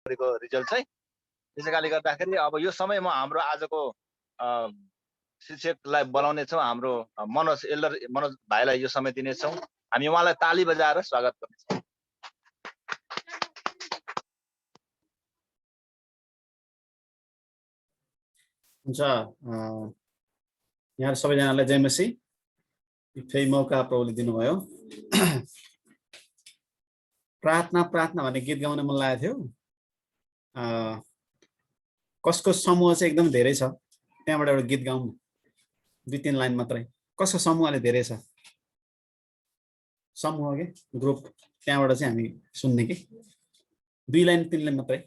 गरेको रिजल्ट चाहिँ। त्यसै कारणले गर्दाखेरि अब यो समयमा हाम्रो आजको शिक्षकलाई बोलाउने छौँ, हाम्रो मनोज एल्डर मनोज भाइलाई यो समय दिनेछौँ। हामी उहाँलाई ताली बजाएर स्वागत गर्नेछौँ। हुन्छ, यहाँ सबैजनालाई जय मसी। फेरि मौका प्रभुले दिनुभयो। प्रार्थना प्रार्थना भन्ने गीत गाउन मन लागेको थियो। कसको समूह चाहिँ एकदम धेरै छ, त्यहाँबाट एउटा गीत गाउँ, 2-3 लाइन मात्रै। कसको समूहले धेरै छ, समूह के ग्रुप, त्यहाँबाट चाहिँ हामी सुन्ने कि 2 लाइन 3 लाइन मात्रै।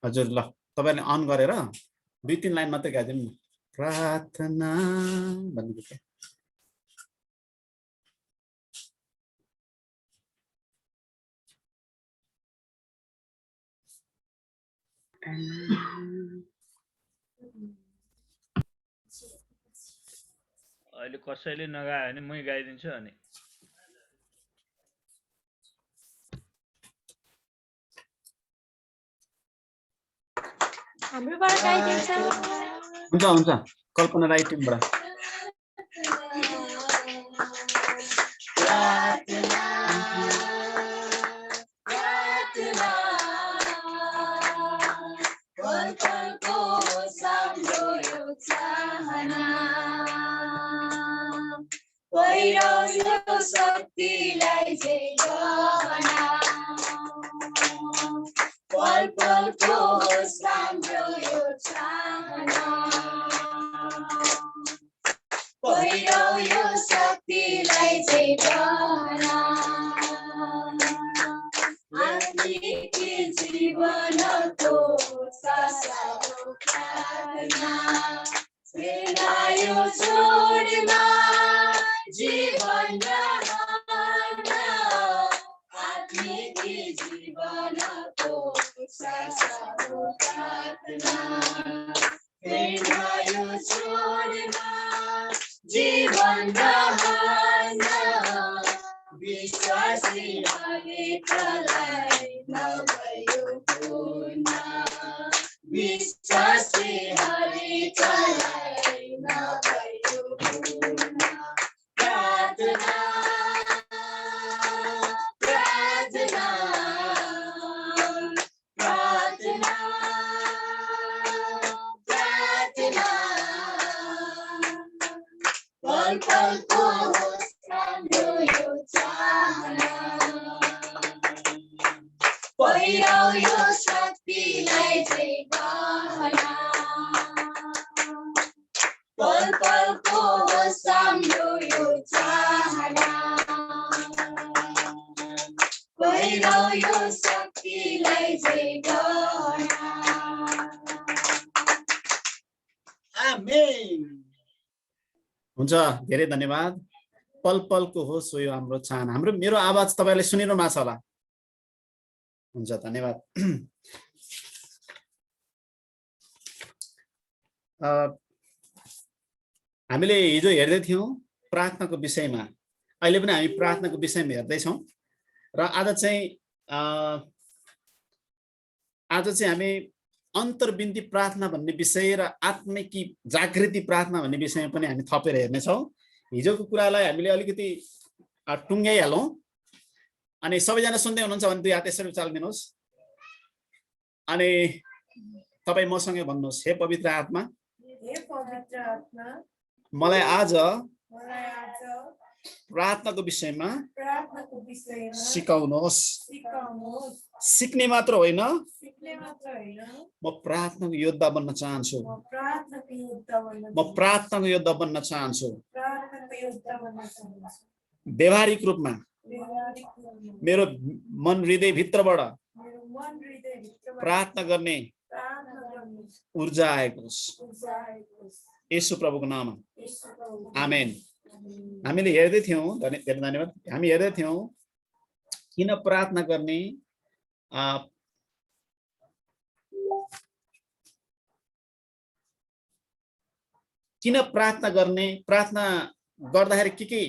हजुर, ल तपाईहरुले अन गरेर 2-3 लाइन मात्रै गाइदिनु न। प्रार्थना भन्ने गीत। अहिले कसैले नगायो भने मै गाइदिन्छु अनि। हाम्रोबाट गाइदिन्छ। हुन्छ हुन्छ, कल्पना राई टिमबाट। शक्तिलाई जय गहना पल पलको होस् हाम्रो यो चाहना पहिरो यो शक्तिलाई जय गहना आत्मिक जीवनको सासाको प्रार्थना सेनायो छोडमा जीवन रहना आत्मिक जीवनको सासाको प्रार्थना सेनायो छोडमा जीवन रहना विश्वासी हरेकलाई नभयो पूर्ण विश्वासी हरेकलाई नभयो पूर्ण प्रार्थना प्रार्थना प्रार्थना प्रार्थना पल पलको होस् हाम्रो यो चाहना पहिरो यो शक्तिलाई जय गहना पल पलको होस् हाम्रो यो चाहना पहिरो यो शक्तिलाई जय गहना। आमेन। हुन्छ, धेरै धन्यवाद। पल पलको होस् यो हाम्रो चाहना। हाम्रो मेरो आवाज तपाईहरुले सुनिरहनु भएको छ होला? हुन्छ, धन्यवाद। हामीले हिजो हेर्दै थियौं प्रार्थनाको विषयमा, अहिले पनि हामी प्रार्थनाको विषयमा हेर्दै छौं र आज चाहिँ हामी अन्तर्विन्ती प्रार्थना भन्ने विषय र आत्मिकी जागृति प्रार्थना भन्ने विषयमा पनि हामी थपेर हेर्नेछौँ। हिजोको कुरालाई हामीले अलिकति टुङ्ग्याइहालौँ। अनि सबैजना सुन्दै हुनुहुन्छ भने 2 हात यसरी उचालिदिनुहोस् अनि तपाई मसँगै भन्नुहोस्, हे पवित्र आत्मा, मलाई आज प्रार्थनाको विषयमा सिकाउनुहोस्। सिक्ने मात्र होइन, म प्रार्थनाको योद्धा बन्न चाहन्छु। म प्रार्थनाको योद्धा बन्न चाहन्छु। व्यवहारिक रूपमा मेरो मन हृदय भित्रबाट प्रार्थना गर्ने ऊर्जा आएको होस्। येशू प्रभुको नाममा आमेन। हामीले हेर्दै थियौं, धन्यवाद। हामी हेर्दै थियौं किन प्रार्थना गर्ने, किन प्रार्थना गर्ने, प्रार्थना गर्दाखेरि के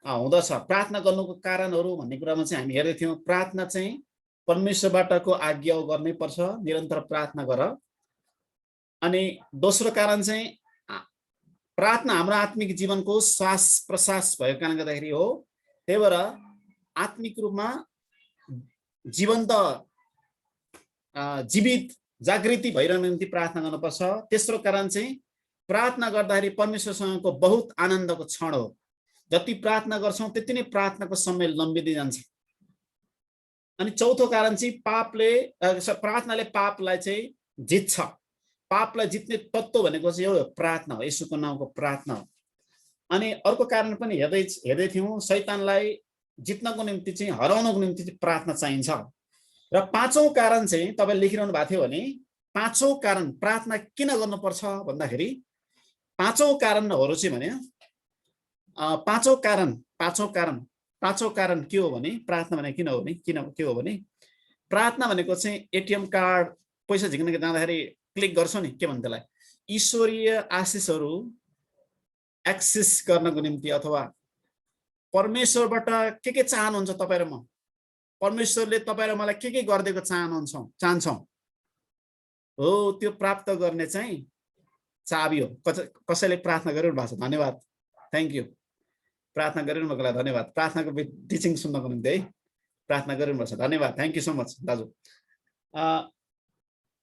हुँदछ। प्रार्थना गर्नुको कारणहरू भन्ने कुरामा चाहिँ हामी हेर्दै थियौँ। प्रार्थना चाहिँ परमेश्वरबाटको आज्ञा गर्नै पर्छ, निरन्तर प्रार्थना गर। अनि दोस्रो कारण चाहिँ प्रार्थना हाम्रो आत्मिक जीवनको श्वास प्रश्वास भएको कारणले गर्दाखेरि हो। त्यही भएर आत्मिक रूपमा जीवन्त जीवित जागृति भइरहनु निम्ति प्रार्थना गर्नुपर्छ। तेस्रो कारण चाहिँ प्रार्थना गर्दाखेरि परमेश्वरसँगको बहुत आनन्दको क्षण हो। जति प्रार्थना गर्छौँ त्यति नै प्रार्थनाको समय लम्बिँदै जान्छ। अनि चौथो कारण चाहिँ प्रार्थनाले पापलाई चाहिँ जित्छ। पापलाई जित्ने तत्त्व भनेको चाहिँ यो प्रार्थना हो, येशूको नामको प्रार्थना हो। अनि अर्को कारण पनि हेर्दै थियौँ, शैतानलाई जित्नको निम्ति चाहिँ हराउनको निम्ति चाहिँ प्रार्थना चाहिन्छ। र पाँचौं कारण चाहिँ तपाईले लेखिरहनु भएको थियो भने पाँचौं कारण प्रार्थना किन गर्नुपर्छ भन्दाखेरि पाँचौं कारणहरू चाहिँ भने पाँचौं कारण के हो भने प्रार्थना भने किन हो भने प्रार्थना भनेको चाहिँ एटीएम कार्ड पैसा झिक्न जाँदाखेरि क्लिक गर्छौ नि, के भन्छ त्यसलाई, ईश्वरीय आशिषहरू एक्सेस गर्नको निम्ति अथवा परमेश्वरबाट के चाहनुहुन्छ तपाईँ र म, परमेश्वरले तपाईँ र मलाई के गरिदिएको चाहन्छौँ हो, त्यो प्राप्त गर्ने चाहिँ चाबी हो। कसैले प्रार्थना गरिरहनु भएको छ, धन्यवाद, थ्याङ्क यू। प्रार्थना गरिरहनु भएकोलाई धन्यवाद। प्रार्थनाको टिचिङ सुन्नको निम्ति है प्रार्थना गरिरहनु भएको छ, धन्यवाद, थ्याङ्क यू सो मच दाजु।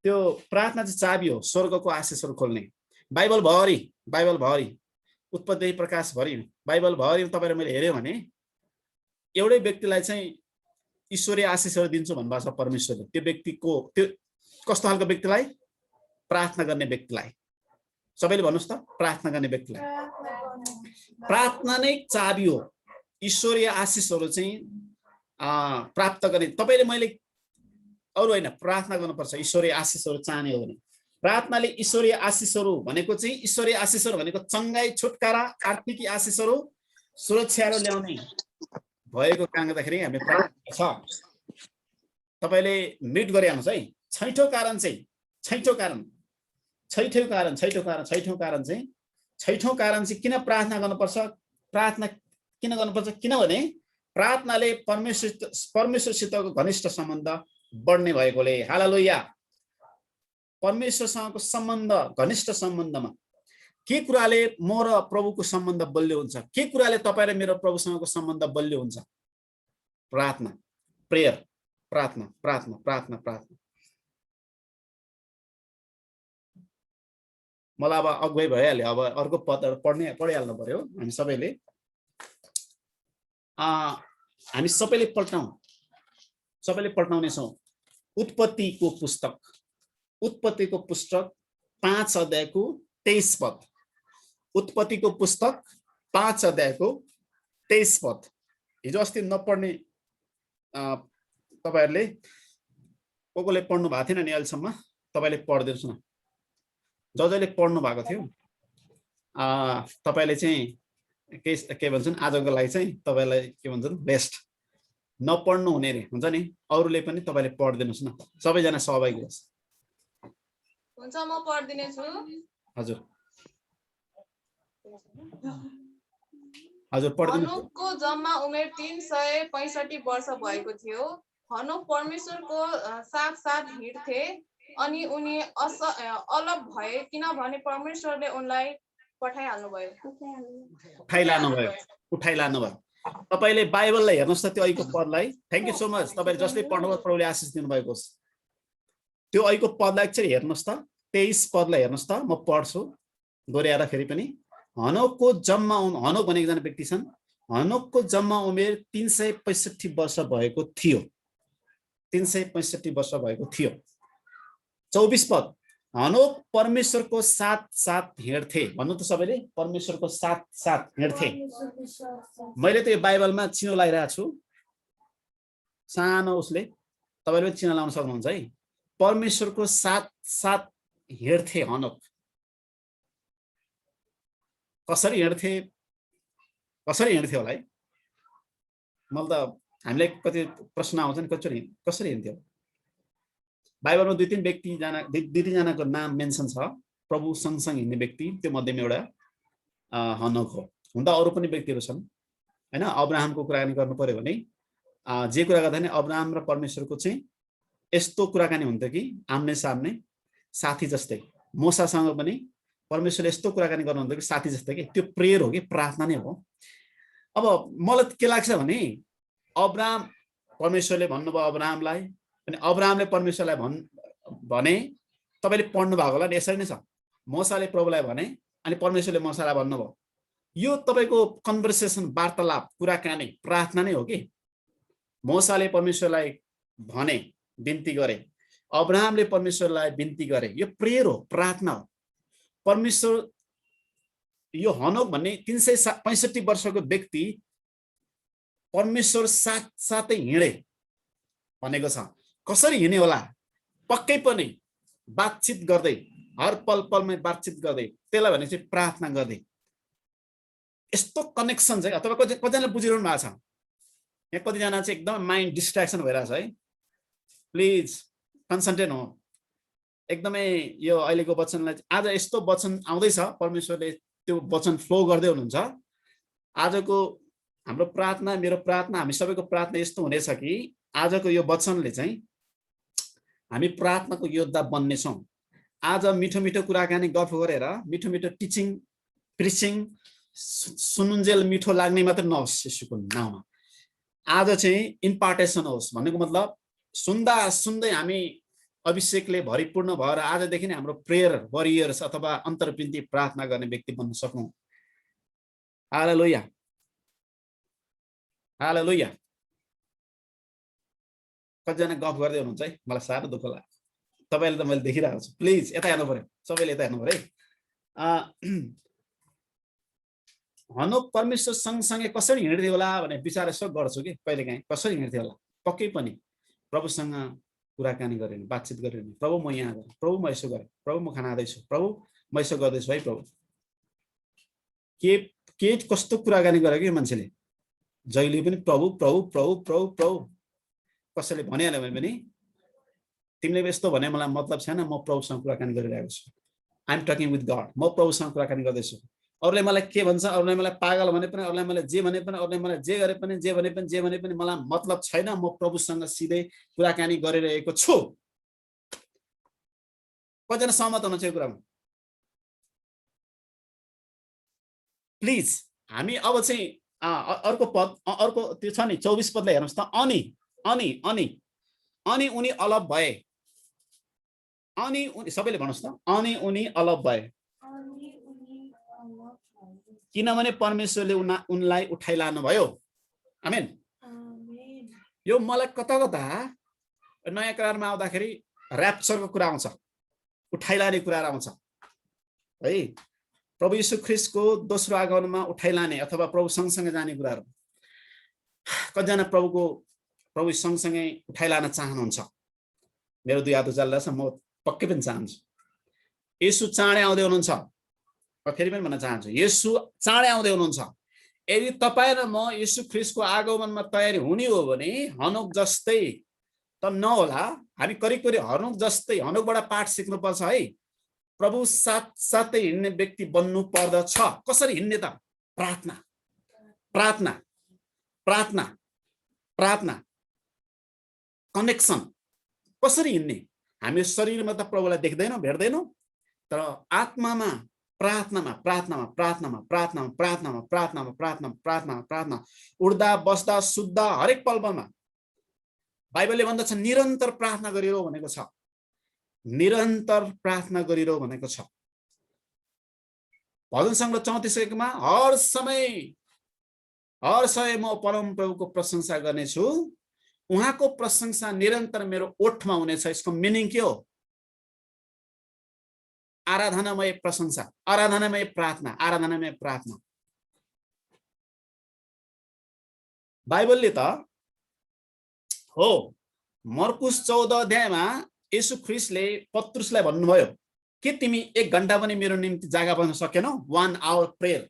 त्यो प्रार्थना चाहिँ चाबी हो स्वर्गको आशिषहरू खोल्ने। बाइबल भरि उत्पत्ति प्रकाश भरि बाइबल भरि तपाईँ र मैले हेऱ्यो भने एउटै व्यक्तिलाई चाहिँ ईश्वरीय आशिषहरू दिन्छु भन्नुभएको छ परमेश्वरले। त्यो व्यक्तिको त्यो कस्तो खालको व्यक्तिलाई? प्रार्थना गर्ने व्यक्तिलाई। सबैले भन्नुहोस् त, प्रार्थना गर्ने व्यक्तिलाई। प्रार्थना नै चाबी हो ईश्वरीय आशिषहरू चाहिँ प्राप्त गर्ने। तपाईँले मैले अरू होइन, प्रार्थना गर्नुपर्छ ईश्वरीय आशिषहरू चाहने हो भने। प्रार्थनाले ईश्वरीय आशिषहरू भनेको चाहिँ ईश्वरीय आशिषहरू भनेको चङ्गाई, छुटकारा, आर्थिक आशिषहरू, सुरक्षाहरू ल्याउने भएको कारणले गर्दाखेरि हामी प्रार्थना छ। तपाईँले म्युट गरिहाल्नुहोस् है। छैठौं कारण चाहिँ किन प्रार्थना गर्नुपर्छ? प्रार्थना किन गर्नुपर्छ? किनभने प्रार्थनाले परमेश्वरसितको घनिष्ठ सम्बन्ध बढ्ने भएकोले। हालेलुया। परमेश्वरसँगको सम्बन्ध, घनिष्ठ सम्बन्धमा के कुराले म र प्रभुको सम्बन्ध बलियो हुन्छ? के कुराले तपाईँ र मेरो प्रभुसँगको सम्बन्ध बलियो हुन्छ? प्रार्थना, प्रेयर, प्रार्थना। मलाई अब अगुवाई भइहाल्यो, अब अर्को पदहरू पढिहाल्नु पर्यो। हामी सबैले पल्टाउनेछौँ उत्पत्तिको पुस्तक 5 अध्यायको 23 पद। उत्पत्तिको पुस्तक 5 अध्यायको 23 पद। हिजो अस्ति नपढ्ने तपाईहरुले कसले पढ्नु भएको थिएन नि अहिलेसम्म, तपाईले पढ्दिनुस् न। जसले पढ्नु भएको थियो तपाईले चाहिँ के भन्छन्, आजको लागि चाहिँ तपाईलाई के भन्छन्, रेस्ट। नपढ्नु हुने रे हुन्छ नि, अरूले पनि तपाईले पढ्दिनुस् न। सबैजना सहभागी होस्। हुन्छ, म पढ्दिने छु। हजुर पढ्दिनु। हनोकको जम्मा उमेर 365 वर्ष भएको थियो। हनोक परमेश्वरको साथ हिँड्थे अनि उनी अलग भए किनभने परमेश्वरले उनलाई उठाइलानु भयो। तपाईले बाइबललाई हेर्नुस् त, त्यो अहिलेको पदलाई। Thank you so much. तपाईले जसले पढ्नुभयो प्रभुले आशिष दिनुभएको होस्। त्यो अहिलेको पदलाई एकचोटि हेर्नुस् त, 23 पदलाई हेर्नुस् त। म पढ्छु दोहोऱ्याएर फेरि पनि। हनोकको जम्मा हनोक भनेको एकजना व्यक्ति छन्। हनोकको जम्मा उमेर 365 वर्ष भएको थियो। 365 वर्ष भएको थियो। 24 पद, हनोक परमेश्वरको साथ हिँड्थे। भन्नु त सबैले, परमेश्वरको साथ हिँड्थे। मैले त यो बाइबलमा चिनो लगाइरहेको छु सानो उसले, तपाईले पनि चिनो लाउन सक्नुहुन्छ है। परमेश्वरको साथ हिँड्थे हनोक। कसरी हिँड्थे होला है? मलाई त हामीलाई कति प्रश्न आउँछ नि, कसरी हिँड्थ्यो? बाइबलमा दुई तिनजनाको नाम मेन्सन छ। प्रभु सँगसँगै हिँड्ने व्यक्ति, त्यो मध्येमा एउटा हनोक हो। हुँदा अरू पनि व्यक्तिहरू छन्। हैन अब्राहमको कुराकानी गर्नु पर्यो भने जे कुरा गर्दा नि अब्राहम र परमेश्वरको चाहिँ यस्तो कुराकानी हुन्थ्यो कि आम्ने सामने साथी जस्तै मोसासँग पनि परमेश्वरले यस्तो कुराकानी गर्नुहुन्थ्यो कि साथी जस्तै कि त्यो प्रेयर हो कि प्रार्थना नै हो। अब मलाई के लाग्छ भने अब्राहम परमेश्वरले भन्नुभयो अब्राहमलाई अनि अब्राहमले परमेश्वरलाई भने तपाईले पढ्नु भएको होला यसरी नै छ मोसाले प्रभुलाई भने अनि परमेश्वरले मोसालाई भन्नुभयो। यो तपाईको कन्भर्सेसन वार्तालाप कुराकानी प्रार्थना नै हो कि मोसाले परमेश्वरलाई भने बिन्ती गरे अब्राहमले परमेश्वरलाई बिन्ती गरे यो प्रेयर हो प्रार्थना हो। परमेश्वर यो हनोक भन्ने 365 वर्षको व्यक्ति परमेश्वर साथसाथै हिँडे भनेको छ। कसरी हिँड्ने होला पक्कै पनि बातचित गर्दै हर पल पलमै बातचित गर्दै त्यसलाई भने चाहिँ प्रार्थना गर्दै यस्तो कनेक्सन चाहिँ अथवा कतिजनाले बुझिरहनु भएको छ। यहाँ कतिजना चाहिँ एकदम माइन्ड डिस्ट्र्याक्सन भइरहेछ है प्लिज कन्सन्ट्रेट हो एकदमै यो अहिलेको वचनलाई आज यस्तो वचन आउँदैछ परमेश्वरले त्यो वचन फ्लो गर्दै हुनुहुन्छ। आजको हाम्रो प्रार्थना मेरो प्रार्थना हामी सबैको प्रार्थना यस्तो हुनेछ कि आजको यो वचनले चाहिँ हामी प्रार्थनाको योद्धा बन्नेछौँ। आज मिठो मिठो कुराकानी गफ गरेर मिठो मिठो टिचिङ प्रिचिङ सुनुन्जेल मिठो लाग्ने मात्र नहोस् यसुको नाममा आज चाहिँ इम्पार्टेसन होस् भनेको मतलब सुन्दा सुन्दै हामी अभिषेकले भरिपूर्ण भएर आजदेखि नै हाम्रो प्रेयर वरियर्स अथवा अन्तर्विन्ती प्रार्थना गर्ने व्यक्ति बन्न सकौँ। हालेलुया हालेलुया। कतिजना गफ गर्दै हुनुहुन्छ है मलाई साह्रो दुःख लाग्छ तपाईले त मैले देखिरहेको छु प्लिज यता हेर्नु पर्यो सबैले यता हेर्नु पर्यो है। हनोक परमेश्वर सँगसँगै कसरी हिँड्थ्यो होला भने विचार यसो गर्छु कि कहिलेकाहीँ कसरी हिँड्थ्यो होला पक्कै पनि प्रभुसँग कुराकानी गरेन बातचित गरेन प्रभु म यहाँ गरेँ प्रभु म यसो गरेँ प्रभु म खाना खाँदैछु प्रभु म यसो गर्दैछु है प्रभु के कस्तो कुराकानी गरे कि मान्छेले जहिले पनि प्रभु प्रभु प्रभु प्रभु प्रभु कसैले भनिहाल्यो भने पनि तिमीले यस्तो भने मलाई मतलब छैन म प्रभुसँग कुराकानी गरिरहेको छु I am talking with God म प्रभुसँग कुराकानी गर्दैछु। अरूले मलाई के भन्छ अरूले मलाई पागल भने पनि अरूले मलाई जे भने पनि अरूले मलाई जे गरे पनि जे भने पनि मलाई मतलब छैन म प्रभुसँग सिधै कुराकानी गरिरहेको छु। कतिजना सहमत हुनुहुन्छ यो कुरामा प्लिज। हामी अब चाहिँ अर्को पद अर्को त्यो छ नि 24 पदलाई हेर्नुहोस् त अनि अनि अनि अनि उनी अलग भए अनि उनी सबैले भन्नुहोस् त अनि उनी अलग भए किनभने परमेश्वरले उनलाई उठाइलानु भयो। आमेन। यो मलाई कता कता नयाँ करारमा आउँदाखेरि र्याप्चरको कुरा आउँछ उठाइलाने कुरा आउँछ है प्रभु यीशु ख्रीष्टको दोस्रो आगमनमा उठाइलाने अथवा प्रभु सँगसँगै जाने कुराहरू। कतिजना प्रभु सँगसँगै उठाइलान चाहनुहुन्छ मेरो दुई हात उचालेर छ म पक्कै पनि चाहन्छु। येशू चाँडै आउँदै हुनुहुन्छ फेरि पनि भन्न चाहन्छु येशू चाँडै आउँदै हुनुहुन्छ। यदि तपाईँ र म येशू ख्रीष्टको आगमनमा तयारी हुने हो भने हनोक जस्तै त नहोला हामी करिब करिब हनोक जस्तै हनोकबाट पाठ सिक्नुपर्छ है प्रभु साथसाथै हिँड्ने व्यक्ति बन्नु पर्दछ। कसरी हिँड्ने त प्रार्थना प्रार्थना प्रार्थना प्रार्थना कनेक्सन। कसरी हिँड्ने हामी शरीरमा त प्रभुलाई देख्दैनौँ भेट्दैनौँ तर आत्मामा प्रार्थनामा प्रार्थनामा प्रार्थनामा प्रार्थनामा प्रार्थनामा प्रार्थनामा प्रार्थना प्रार्थना प्रार्थना उड्दा बस्दा सुत्दा हरेक पलमा बाइबलले भन्दछ निरन्तर प्रार्थना गरिरह भनेको छ निरन्तर प्रार्थना गरिरह भनेको छ। भजन सङ्ग्रह 34 मा हर समय म परम प्रभुको प्रशंसा गर्नेछु उहाँको प्रशंसा निरन्तर मेरो ओठमा हुनेछ। यसको मिनिङ के हो? आराधनामय प्रशंसा आराधनामय प्रार्थना आराधनामय प्रार्थना। बाइबलले त हो मर्कुस 14 अध्यायमा येशू ख्रीष्टले पत्रुसलाई भन्नुभयो के तिमी 1 घण्टा पनि मेरो निम्ति जागा बन्न सकेनौ 1 आवर प्रेयर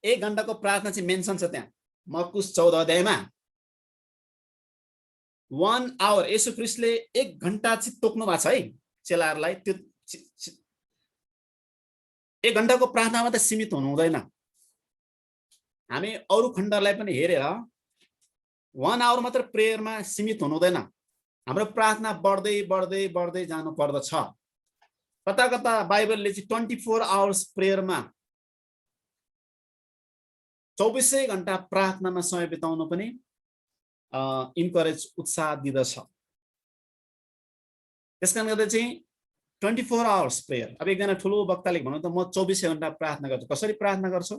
1 घण्टाको प्रार्थना चाहिँ मेन्सन छ त्यहाँ मर्कुस 14 अध्यायमा 1 आवर येशू ख्रीष्टले 1 घण्टा चाहिँ तोक्नु भएको छ है चेलाहरूलाई। त्यो 1 घण्टाको प्रार्थनामा त सीमित हुनु हुँदैन हामी अरू खण्डलाई पनि हेरेर 1 आवर मात्र प्रेयरमा सीमित हुनु हुँदैन। हाम्रो प्रार्थना बढ्दै बढ्दै बढ्दै जानु पर्दछ। कता कता बाइबलले चाहिँ 24 आवर्स प्रेयरमा 24 घण्टा प्रार्थनामा समय बिताउनु पनि इन्करेज उत्साह दिदछ। त्यसकारण गर्दा चाहिँ 24 आवर्स प्रेयर। अब एकजना ठुलो वक्ताले भन्नु त म 24 घण्टा प्रार्थना गर्छु। कसरी प्रार्थना गर्छौ?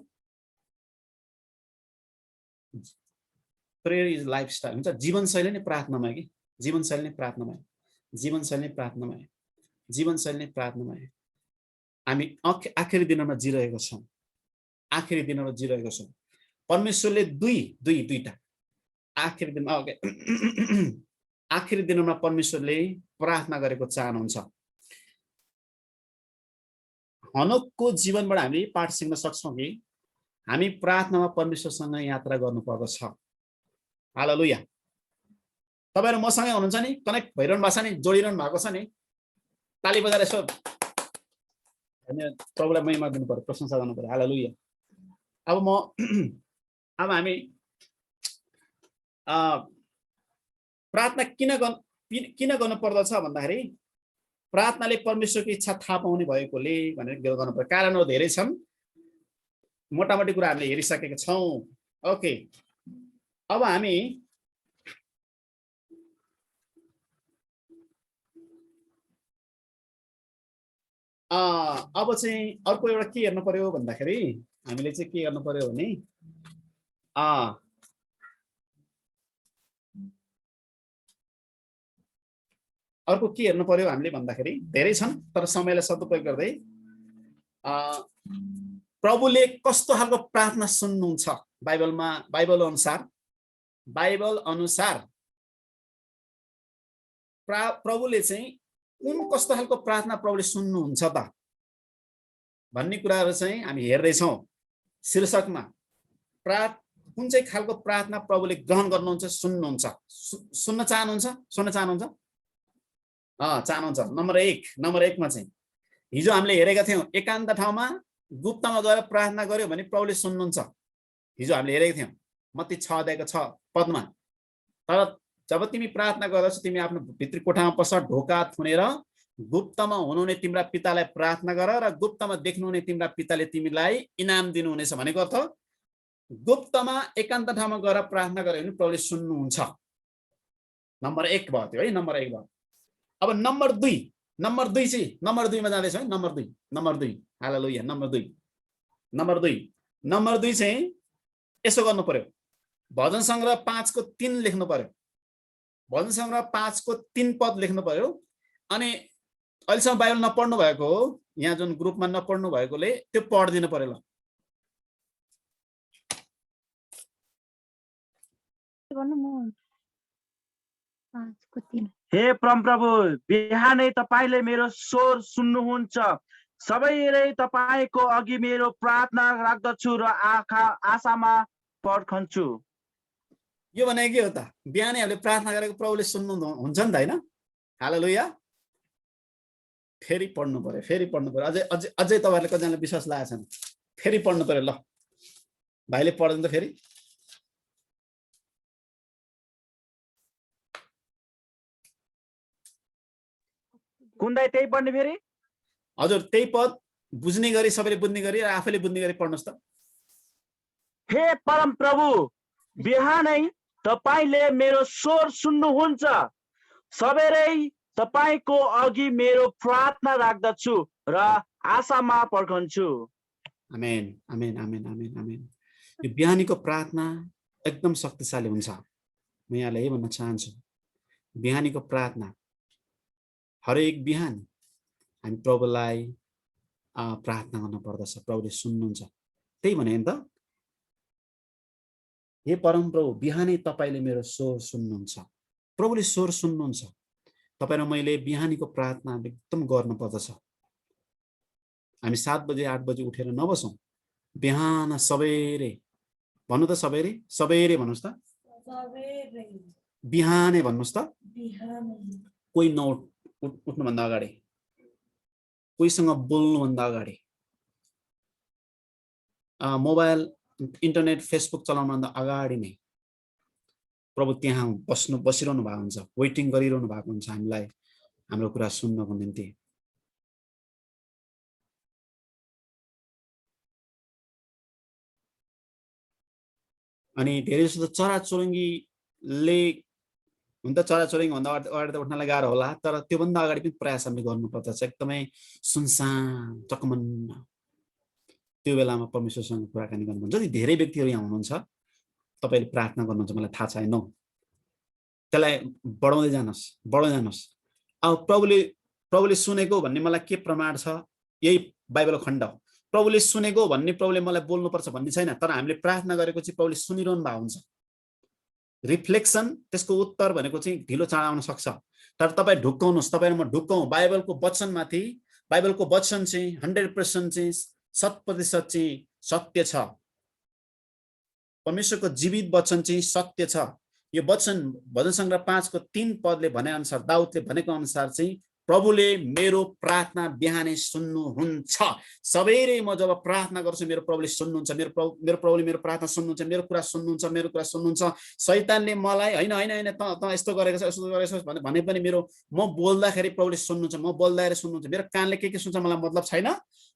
प्रेयर इज लाइफस्टाइल हुन्छ। जीवनशैली नै प्रार्थनामय कि जीवनशैली नै प्रार्थनामय, जीवनशैली नै प्रार्थनामय, जीवनशैली नै प्रार्थनामय। हामी आखिरी दिनमा जिरहेको छौँ, आखिरी दिनमा जिरहेको छौँ। परमेश्वरले दुईटा आखिरी दिनमा आखिरी दिनमा परमेश्वरले प्रार्थना गरेको चाहनुहुन्छ। हनोकको जीवनबाट हामीले पाठ सिक्न सक्छौँ कि हामी प्रार्थनामा परमेश्वरसँग यात्रा गर्नुपर्दछ। हालेलुया। तपाईहरु मसँगै हुनुहुन्छ नि? कनेक्ट भइरहनु भएको छ नि? जोडिरहनु भएको छ नि? ताली बजाएर यसो प्रभुलाई महिमा दिनु पर्यो, प्रशंसा गर्नु पर्यो। हालेलुया। अब हामी प्रार्थना किन गर्नु पर्दछ भन्दाखेरि प्रार्थनाले परमेश्वरको इच्छा थाहा पाउने भएकोले भनेर गर्नु पर्यो। कारणहरू धेरै छन्, मोटामोटी कुरा हामीले हेरिसकेका छौँ। ओके, अब हामी अब चाहिँ अर्को एउटा के हेर्नु पर्यो भन्दाखेरि हामीले चाहिँ के गर्नु पर्यो भने अर्को के हेर्नु पर्यो हामीले भन्दाखेरि धेरै छन्, तर समयलाई सदुपयोग गर्दै प्रभुले कस्तो खालको प्रार्थना सुन्नुहुन्छ बाइबलमा, बाइबल अनुसार प्रभुले चाहिँ कुन कस्तो खालको प्रार्थना प्रभुले सुन्नुहुन्छ त भन्ने कुराहरू चाहिँ हामी हेर्दैछौँ। शीर्षकमा कुन चाहिँ खालको प्रार्थना प्रभुले ग्रहण गर्नुहुन्छ, सुन्नुहुन्छ, सुन्न चाहनुहुन्छ? चाहनुहुन्छ। नम्बर 1 मा चाहिँ हिजो हामीले हेरेका थियौँ, एकान्त ठाउँमा गुप्तमा गएर प्रार्थना गर्यो भने प्रभुले सुन्नुहुन्छ। हिजो हामीले हेरेका थियौँ मत्ती 6 अध्यायको 6 पदमा। तर जब तिमी प्रार्थना गर्दछौ तिमी आफ्नो भित्री कोठामा पस, ढोका थुनेर गुप्तमा हुनुहुने तिम्रा पितालाई प्रार्थना गर र गुप्तमा देख्नुहुने तिम्रा पिताले तिमीलाई इनाम दिनुहुनेछ भनेको अर्थ गुप्तमा एकान्त ठाउँमा गएर प्रार्थना गर्यो भने प्रभुले सुन्नुहुन्छ। नम्बर 1 भयो त्यो है, नम्बर 1 भयो। अब नम्बर 2 मा जाँदैछ है। नम्बर 2 हालेलुया। नम्बर 2 चाहिँ यसो गर्नु पर्यो। भजन संग्रह 5 को 3 लेख्नु पर्यो। भजन संग्रह 5 को 3 पद लेख्नु पर्यो। अनि अहिलेसम्म बाइबल नपढ्नु भएको हो, यहाँ जुन ग्रुपमा नपढ्नु भएकोले त्यो पढिदिनु पर्यो। ल हे परमप्रभु, बिहानै तपाईले मेरो स्वर सुन्नुहुन्छ। सबैले तपाईको अघि मेरो प्रार्थना राख्दछु र आशामा पर्खन्छु। यो भनेको के हो त? बिहानै हामीले प्रार्थना गरेको प्रभुले सुन्नुहुन्छ नि त हैन? हालेलुया। फेरि पढ्नु पर्यो। अझै तपाईहरुले कतिजनाले विश्वास लागेको छैन, फेरि पढ्नु पर्यो। ल भाइले पढ्दैन त फेरि। कुन दाइ त्यही पढ्ने फेरि? हजुर, त्यही पद बुझ्ने गरी, सबैले बुझ्ने गरी र आफैले बुझ्ने गरी पढ्नुस् त। हे परम प्रभु, बिहानै तपाईले मेरो स्वर सुन्नुहुन्छ। सबैले तपाईको अघि मेरो प्रार्थना राख्दछु र आशामा पर्खन्छु। आमेन, आमेन, आमेन, आमेन, आमेन। यो बिहानीको प्रार्थना एकदम शक्तिशाली हुन्छ। म यहाँलाई यही भन्न चाहन्छु, बिहानीको प्रार्थना हरेक बिहान हामी प्रभुलाई प्रार्थना गर्न पर्दछ। प्रभुले सुन्नुहुन्छ। त्यही भने नि त, हे परम प्रभु, बिहानै तपाईले मेरो स्वर सुन्नुहुन्छ। प्रभुले स्वर सुन्नुहुन्छ। तपाईँ र मैले बिहानीको प्रार्थना एकदम गर्न पर्दछ। हामी 7 बजे 8 बजे उठेर नबसौँ। बिहान सबेरे भन्नु त, सबेरे भन्नुहोस् त, बिहानै भन्नुहोस् त। कोही उठ्नुभन्दा अगाडि, कोहीसँग बोल्नुभन्दा अगाडि, मोबाइल इन्टरनेट फेसबुक चलाउनुभन्दा अगाडि नै प्रभु त्यहाँ बसिरहनु भएको हुन्छ, वेटिङ गरिरहनु भएको हुन्छ हामीलाई हाम्रो कुरा सुन्नको निम्ति। अनि धेरै जस्तो चराचुरुङ्गीले हुन त चराचुरुङ्गी भन्दा अगाडि त उठ्नलाई गाह्रो होला, तर त्योभन्दा अगाडि पनि प्रयास हामीले गर्नुपर्दछ। एकदमै सुनसान चकमन्न त्यो बेलामा परमेश्वरसँग कुराकानी गर्नुहुन्छ। जति धेरै व्यक्तिहरू यहाँ हुनुहुन्छ, तपाईँले प्रार्थना गर्नुहुन्छ मलाई थाहा छैन, त्यसलाई बढाउँदै जानुहोस्। अब प्रभुले सुनेको भन्ने मलाई के प्रमाण छ? यही बाइबल खण्ड हो। प्रभुले सुनेको भन्ने प्रभुले मलाई बोल्नुपर्छ भन्ने छैन, तर हामीले प्रार्थना गरेको चाहिँ प्रभुले सुनिरहनु भएको हुन्छ। रिफ्लेक्सन, त्यसको उत्तर भनेको चाहिँ ढिलो चाँडो आउन सक्छ, तर तपाईँ ढुक्काउनुहोस्, तपाईँ म ढुक्काउँ। बाइबलको वचनमाथि, बाइबलको वचन चाहिँ 100% चाहिँ 100% चाहिँ सत्य छ। परमेश्वरको जीवित वचन चाहिँ सत्य छ। यो वचन भजन सङ्ग्रह 5 को 3 पदले भने अनुसार, दाउदले भनेको अनुसार चाहिँ प्रभुले मेरो प्रार्थना बिहानै सुन्नुहुन्छ। सबेरै म जब प्रार्थना गर्छु मेरो प्रभुले सुन्नुहुन्छ, मेरो प्रभुले मेरो प्रार्थना सुन्नुहुन्छ, मेरो कुरा सुन्नुहुन्छ। शैतानले मलाई हैन त यस्तो गरेको छ भने पनि म बोल्दाखेरि प्रभुले सुन्नुहुन्छ, म बोल्दाखेरि सुन्नुहुन्छ। मेरो कानले के सुन्छ मलाई मतलब छैन,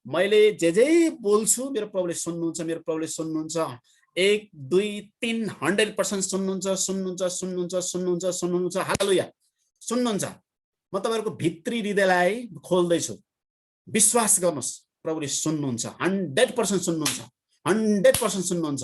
मैले जे बोल्छु मेरो प्रभुले सुन्नुहुन्छ। 1 2 3 100% सुन्नुहुन्छ। हालेलुया, सुन्नुहुन्छ। म तपाईहरुको भित्री हृदयलाई खोल्दैछु, विश्वास गर्नुहोस्, प्रभुले सुन्नुहुन्छ, 100% सुन्नुहुन्छ।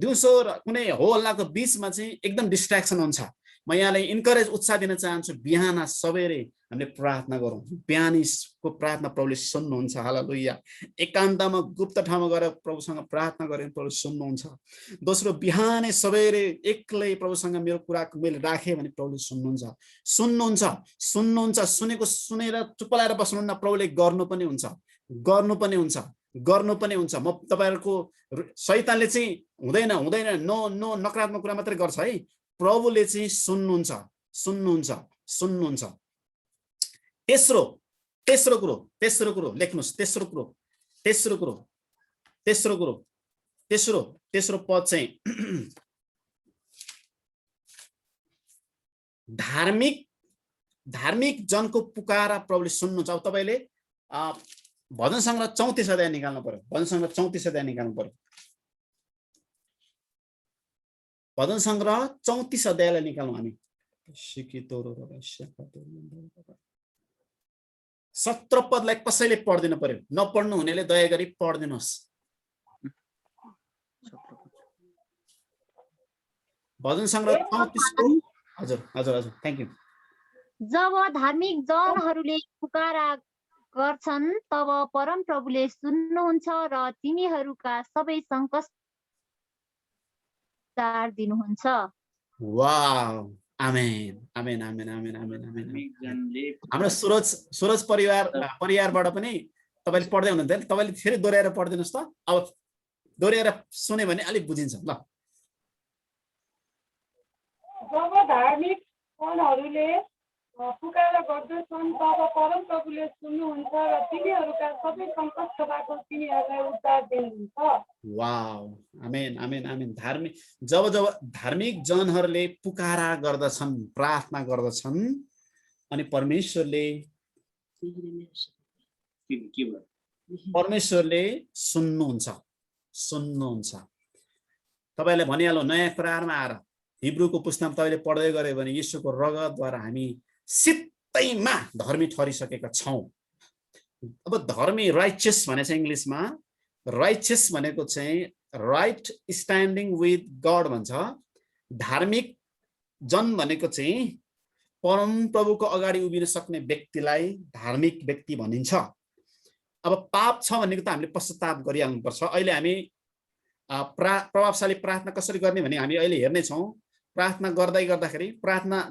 दिउँसो र कुनै हो हल्लाको बीचमा चाहिँ एकदम डिस्ट्र्याक्सन हुन्छ। म यहाँलाई इन्करेज, उत्साह दिन चाहन्छु, बिहान सबेरै हामीले प्रार्थना गरौँ। बिहानीको प्रार्थना प्रभुले सुन्नुहुन्छ। हालेलुया। एकान्तमा गुप्त ठाउँमा गएर प्रभुसँग प्रार्थना गरे प्रभुले सुन्नुहुन्छ। दोस्रो, बिहानै सबेरै एक्लै प्रभुसँग मेरो कुराको मैले राखेँ भने प्रभुले सुन्नुहुन्छ। सुनेको सुनेर चुप लाएर बस्नुहुन्न, प्रभुले गर्नु पनि हुन्छ। म तपाईहरुको शैतानले चाहिँ हुँदैन नो नकारात्मक कुरा मात्रै गर्छ है, प्रभुले चाहिँ सुन्नुहुन्छ। तेस्रो कुरो लेख्नुस्। तेस्रो पद चाहिँ धार्मिक जनको पुकारा प्रभुले सुन्नुहुन्छ। अब तपाईले भजन सङ्ग्रह 34 अध्याय निकाल्नु पर्यो। भजन सङ्ग्रह 34 अध्याय निकाल्नु पर्यो। भजन सङ्ग्रह 34 अध्यायलाई निकाल्नु हामी। 17 पदलाई कसैले पढ्दिनु पर्यो, नपढ्नु हुनेले दया गरी पढ्दिनुहोस्। भजन सङ्ग्रह 34 को हजुर थ्यांक यू। जब धार्मिक जनहरूले पुकारा गर्छन् तब परम प्रभुले सुन्नुहुन्छ र तिनीहरूका सबै सङ्कट दिनुहुन्छ। वाव, आमेन। हाम्रो सुरज परिवारबाट पनि तपाईले पढ्दै हुनुहुन्थ्यो, तपाईले फेरि दोहोऱ्याएर पढ्दिनुहोस् त। अब दोहोऱ्याएर सुने भने अलिक बुझिन्छ। ल, जब धार्मिक जनहरूले पुकारा गर्दछन् तब परम प्रभुले सुन्नुहुन्छ र तिनीहरूका सबै सङ्कटबाट तिनीहरूलाई उद्धार दिनुहुन्छ। वाव, आमेन। जब धार्मिक जनहरूले पुकारा गर्दछन्, प्रार्थना गर्दछन्, अनि परमेश्वरले सुन्नुहुन्छ। तपाईले भनिहाल्नु नयाँ करारमा आएर हिब्रूको पुस्तकमा तपाईले पढ्दै गरे भने येशूको रगतद्वारा हामी सित्तैमा धर्मी ठहरिसकेका छौं। अब धर्मी, राइचियस भने चाहिँ इङ्ग्लिसमा राइचियस भनेको चाहिँ राइट स्ट्यान्डिङ विथ गड भन्छ। धार्मिक जन भनेको चाहिँ परम प्रभुको अगाडि उभिन सक्ने व्यक्तिलाई धार्मिक व्यक्ति भनिन्छ। अब पाप छ भनेको त हामीले पश्चाताप गरिहाल्नुपर्छ। अहिले हामी प्रभावशाली प्रार्थना कसरी गर्ने भने हामी अहिले हेर्ने छौं। प्रार्थना गर्दाखेरि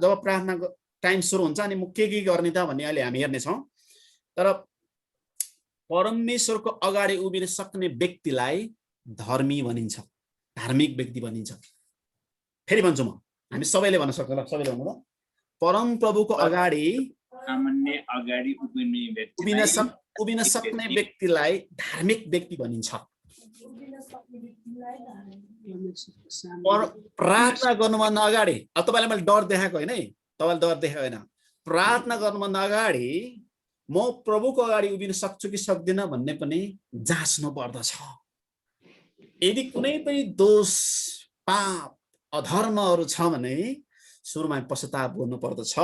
जब प्रार्थना टाइम सुरु हुन्छ अनि म के गर्ने त भन्ने अहिले हामी हेर्ने छौं। तर परमेश्वरको अगाडि उभिन सक्ने व्यक्तिलाई धर्मी भनिन्छ, धार्मिक व्यक्ति भनिन्छ। फेरि भन्छु म, हामी सबैले भन्न सक्छौँ। ल, सबैले भन्नु ल। परम प्रभुको अगाडि उभिन सक्ने व्यक्तिलाई धार्मिक व्यक्ति भनिन्छ। प्रार्थना गर्नुभन्दा अगाडि अब तपाईँलाई मैले डर देखाएको होइन है, तपाईँले डर देखाएको होइन। प्रार्थना गर्नुभन्दा अगाडि म प्रभुको अगाडि उभिन सक्छु कि सक्दिनँ भन्ने पनि जाँच्नु पर्दछ। यदि कुनै पनि दोष, पाप, अधर्महरू छ भने सुरुमा पश्चाताप गर्नु पर्दछ।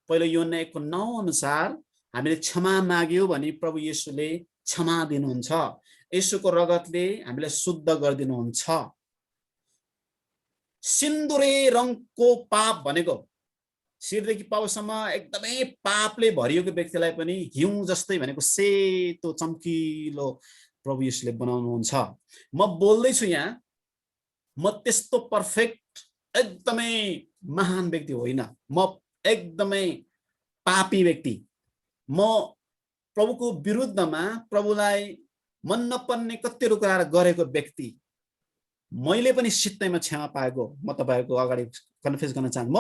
पहिलो यूहन्ना 1:9 अनुसार हामीले क्षमा माग्यौँ भने प्रभु येशूले क्षमा दिनुहुन्छ। येशूको रगतले हामीलाई शुद्ध गरिदिनुहुन्छ। सिन्दुरे रङको पाप भनेको शिरदेखि पाउसम्म एकदमै पापले भरिएको व्यक्तिलाई पनि हिउँ जस्तै भनेको सेतो चम्किलो प्रभु येशूले बनाउनुहुन्छ। म बोल्दैछु यहाँ, म त्यस्तो पर्फेक्ट एकदमै महान व्यक्ति होइन, म एकदमै पापी व्यक्ति। म प्रभुको विरुद्धमा प्रभुलाई मन नपर्ने कतिवटा कुराहरू गरेको व्यक्ति। मैले पनि सित्तैमा क्षमा पाएको म तपाईँहरूको अगाडि कन्फेस गर्न चाहन्छु।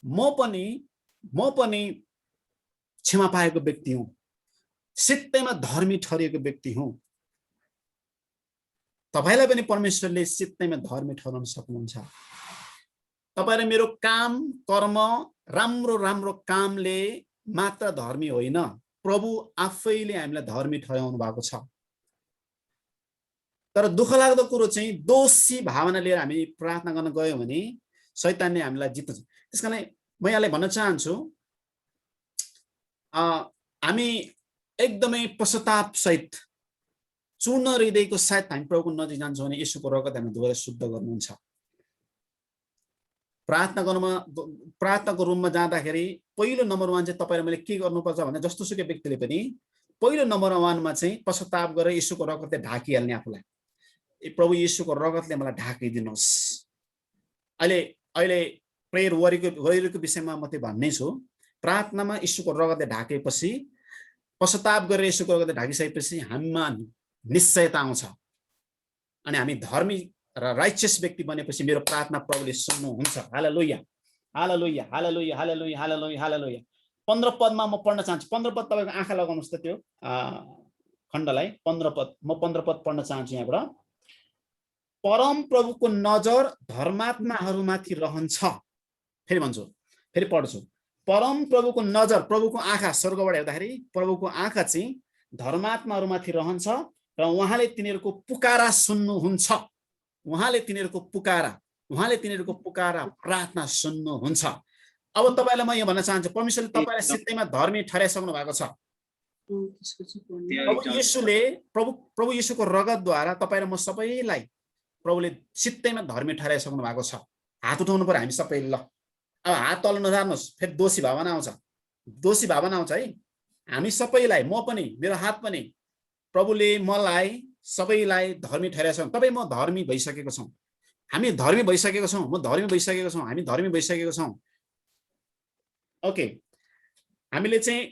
म पनि क्षमा पाएको व्यक्ति हुँ, सित्तैमा धर्मी ठहरिएको व्यक्ति हुँ। तपाईलाई पनि परमेश्वरले सित्तैमा धर्मी ठहराउन सक्नुहुन्छ। तपाईले मेरो काम, कर्म, राम्रो राम्रो कामले मात्र धर्मी होइन, प्रभु आफैले हामीलाई धर्मी ठहराउनु भएको छ। तर दुःख लाग्दो कुरो चाहिँ दोषी भावना लिएर हामी प्रार्थना गर्न गयौँ भने शैतानले हामीलाई जित्छ। त्यसकारण म यहाँलाई भन्न चाहन्छु, हामी एकदमै पश्चाताप सहित चूर्ण हृदयको साथ हामी प्रभुको नजिक जान्छौँ भने येशूको रगत हामी धोएर शुद्ध गर्नुहुन्छ। प्रार्थनाको रुममा जाँदाखेरि पहिलो नम्बर 1 चाहिँ तपाईले मैले के गर्नुपर्छ भने जस्तो सुकै व्यक्तिले पनि पहिलो नम्बर 1 मा चाहिँ पश्चाताप गरेर येशूको रगतले ढाकिहाल्ने आफूलाई। प्रभु येशूको रगतले मलाई ढाकिदिनुहोस्। अहिले प्रेयर वरिको विषयमा म त्यो भन्ने छु। प्रार्थनामा येशूको रगतले ढाकेपछि, पश्चाताप गरेर येशूको रगतले ढाकिसकेपछि हामीमा निश्चयता आउँछ अनि हामी धर्मी र राइचियस व्यक्ति बनेपछि मेरो प्रार्थना प्रभुले सुन्नुहुन्छ। हालेलुया, हालेलुया, हालेलुया, हालेलुया, हालेलुया, हालेलुया। 15 पदमा म पढ्न चाहन्छु। 15 पद तपाईको आँखा लगाउनुस् त त्यो खण्डलाई। 15 पद म 15 पद पढ्न चाहन्छु यहाँबाट। परम प्रभुको नजर धर्मात्माहरूमाथि रहन्छ। फेरि भन्छु, फेरि पढ्छु। परम प्रभुको नजर, प्रभुको आँखा स्वर्गबाट हेर्दाखेरि प्रभुको आँखा चाहिँ धर्मात्माहरूमाथि रहन्छ र उहाँले तिनीहरूको पुकारा सुन्नुहुन्छ। उहाँले तिनीहरूको पुकारा प्रार्थना सुन्नुहुन्छ। अब तपाईलाई म यो भन्न चाहन्छु, परमेश्वरले तपाईलाई सित्तैमा धर्मी ठहराइसक्नु भएको छ। प्रभु येशूको रगतद्वारा तपाईँ र म सबैलाई प्रभुले सित्तैमा धर्मी ठहराइसक्नु भएको छ। हात उठाउनु पर्यो हामी सबैले। ल अब हात तल नझार्नुहोस्, फेरि दोषी भावना आउँछ। दोषी भावना आउँछ है। हामी सबैलाई, म पनि, मेरो हात पनि, प्रभुले मलाई सबैलाई धर्मी ठहराइसक्नु। तपाईँ म धर्मी भइसकेको छौँ। हामी धर्मी भइसकेको छौँ। म धर्मी भइसकेको छौँ। हामी धर्मी भइसकेको छौँ। ओके, हामीले चाहिँ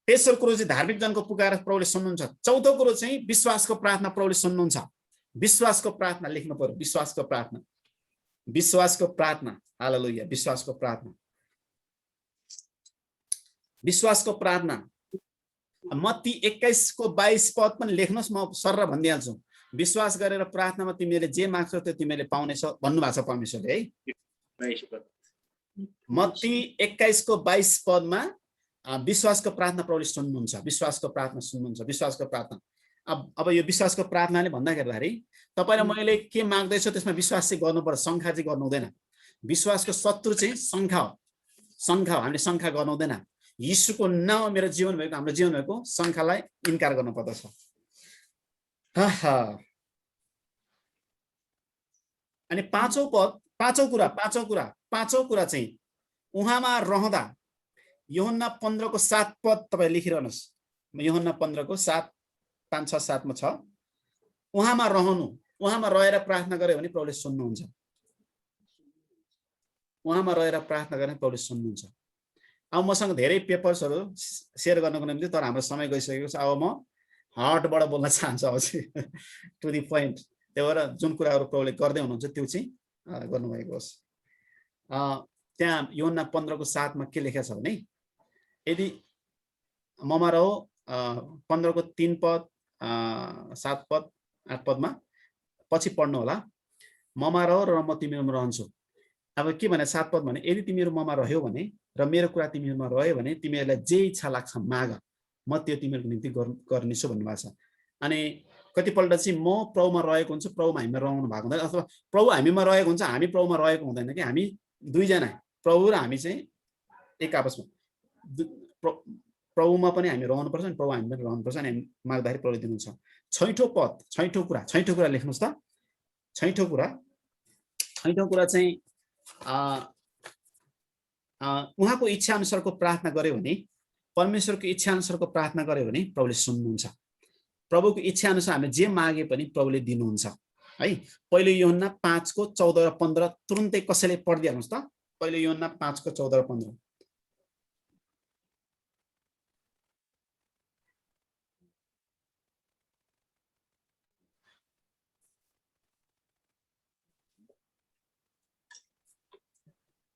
तेस्रो कुरो चाहिँ धार्मिक जनको पुकार प्रभुले सुन्नुहुन्छ। चौथो कुरो चाहिँ विश्वासको प्रार्थना प्रभुले सुन्नुहुन्छ। विश्वासको प्रार्थना लेख्नु पर्यो। विश्वासको प्रार्थना, विश्वासको प्रार्थना। हालेलुया, विश्वासको प्रार्थना, विश्वासको प्रार्थना। मत्ती 21:22 पद पनि लेख्नुहोस्, म सरर भनिदिइहाल्छु। विश्वास गरेर प्रार्थनामा तिमीले जे माग्छौ त्यो तिमीले पाउनेछौ भन्नुभएको छ परमेश्वरले है। मत्ती 21:22 पदमा विश्वासको प्रार्थना प्रभुले सुन्नुहुन्छ। विश्वासको प्रार्थना सुन्नुहुन्छ। विश्वासको प्रार्थना। अब यो विश्वासको प्रार्थनाले भन्दाखेरि तपाईँ र मैले के माग्दैछौँ त्यसमा विश्वास चाहिँ गर्नुपर्छ, शङ्का चाहिँ गर्नु हुँदैन। विश्वासको शत्रु चाहिँ शङ्का हो। शङ्का हो, हामीले शङ्का गर्नु हुँदैन। यीशुको नाममा मेरो जीवन भएको, हाम्रो जीवन भएको शङ्कालाई इन्कार गर्नु पर्दछ। अनि पाँचौं कुरा चाहिँ उहाँमा रहँदा, यूहन्ना 15:7 पद तपाईँ लेखिरहनुहोस्। यूहन्ना 15:7, 5, 6, 7 मा छ। उहाँमा रहनु, उहाँमा रहेर प्रार्थना गरे भने प्रभुले सुन्नुहुन्छ। उहाँमा रहेर प्रार्थना गर्ने प्रभुले सुन्नुहुन्छ। अब मसँग धेरै पेपर्सहरू सेयर गर्नको निम्ति, तर हाम्रो समय गइसकेको छ। अब म हार्टबाट बोल्न चाहन्छु, अब चाहिँ टु दी पोइन्ट। त्यही भएर जुन कुराहरू प्रभुले गर्दै हुनुहुन्छ त्यो चाहिँ गर्नुभएको होस्। त्यहाँ यूहन्ना 15:7 मा के लेखेको छ भने, यदि ममा रहो 15:3 पद, 7 पद, 8 पदमा, पछि पढ्नु होला। ममा रह र म तिमीहरूमा रहन्छु। अब के भने 7 पद भने यदि तिमीहरू ममा रह्यौ भने र मेरो कुरा तिमीहरूमा रह्यो भने तिमीहरूलाई जे इच्छा लाग्छ माग, म त्यो तिमीहरूको निम्ति गर्नेछु भन्नुभएको छ। अनि कतिपल्ट चाहिँ म प्रभुमा रहेको हुन्छु, प्रभुमा हामीमा रहनु भएको हुँदैन, अथवा प्रभु हामीमा रहेको हुन्छ, हामी प्रभुमा रहेको हुँदैन कि हामी दुईजना, प्रभु र हामी चाहिँ एक आपसमा प्रभुमा पनि हामी रहनुपर्छ अनि प्रभु हामी पनि रहनुपर्छ अनि हामी माग्दाखेरि प्रभुले दिनुहुन्छ। छैठौँ पद, छैठौँ कुरा लेख्नुहोस् त। छैठौँ कुरा चाहिँ उहाँको इच्छा अनुसारको प्रार्थना गर्यो भने, परमेश्वरको इच्छा अनुसारको प्रार्थना गर्यो भने प्रभुले सुन्नुहुन्छ। प्रभुको इच्छा अनुसार हामीले जे मागे पनि प्रभुले दिनुहुन्छ है। पहिलो यूहन्ना 5:14 र 15 तुरुन्तै कसैले पढिदिहाल्नुहोस् त। पहिलो यूहन्ना 5:14 र 15।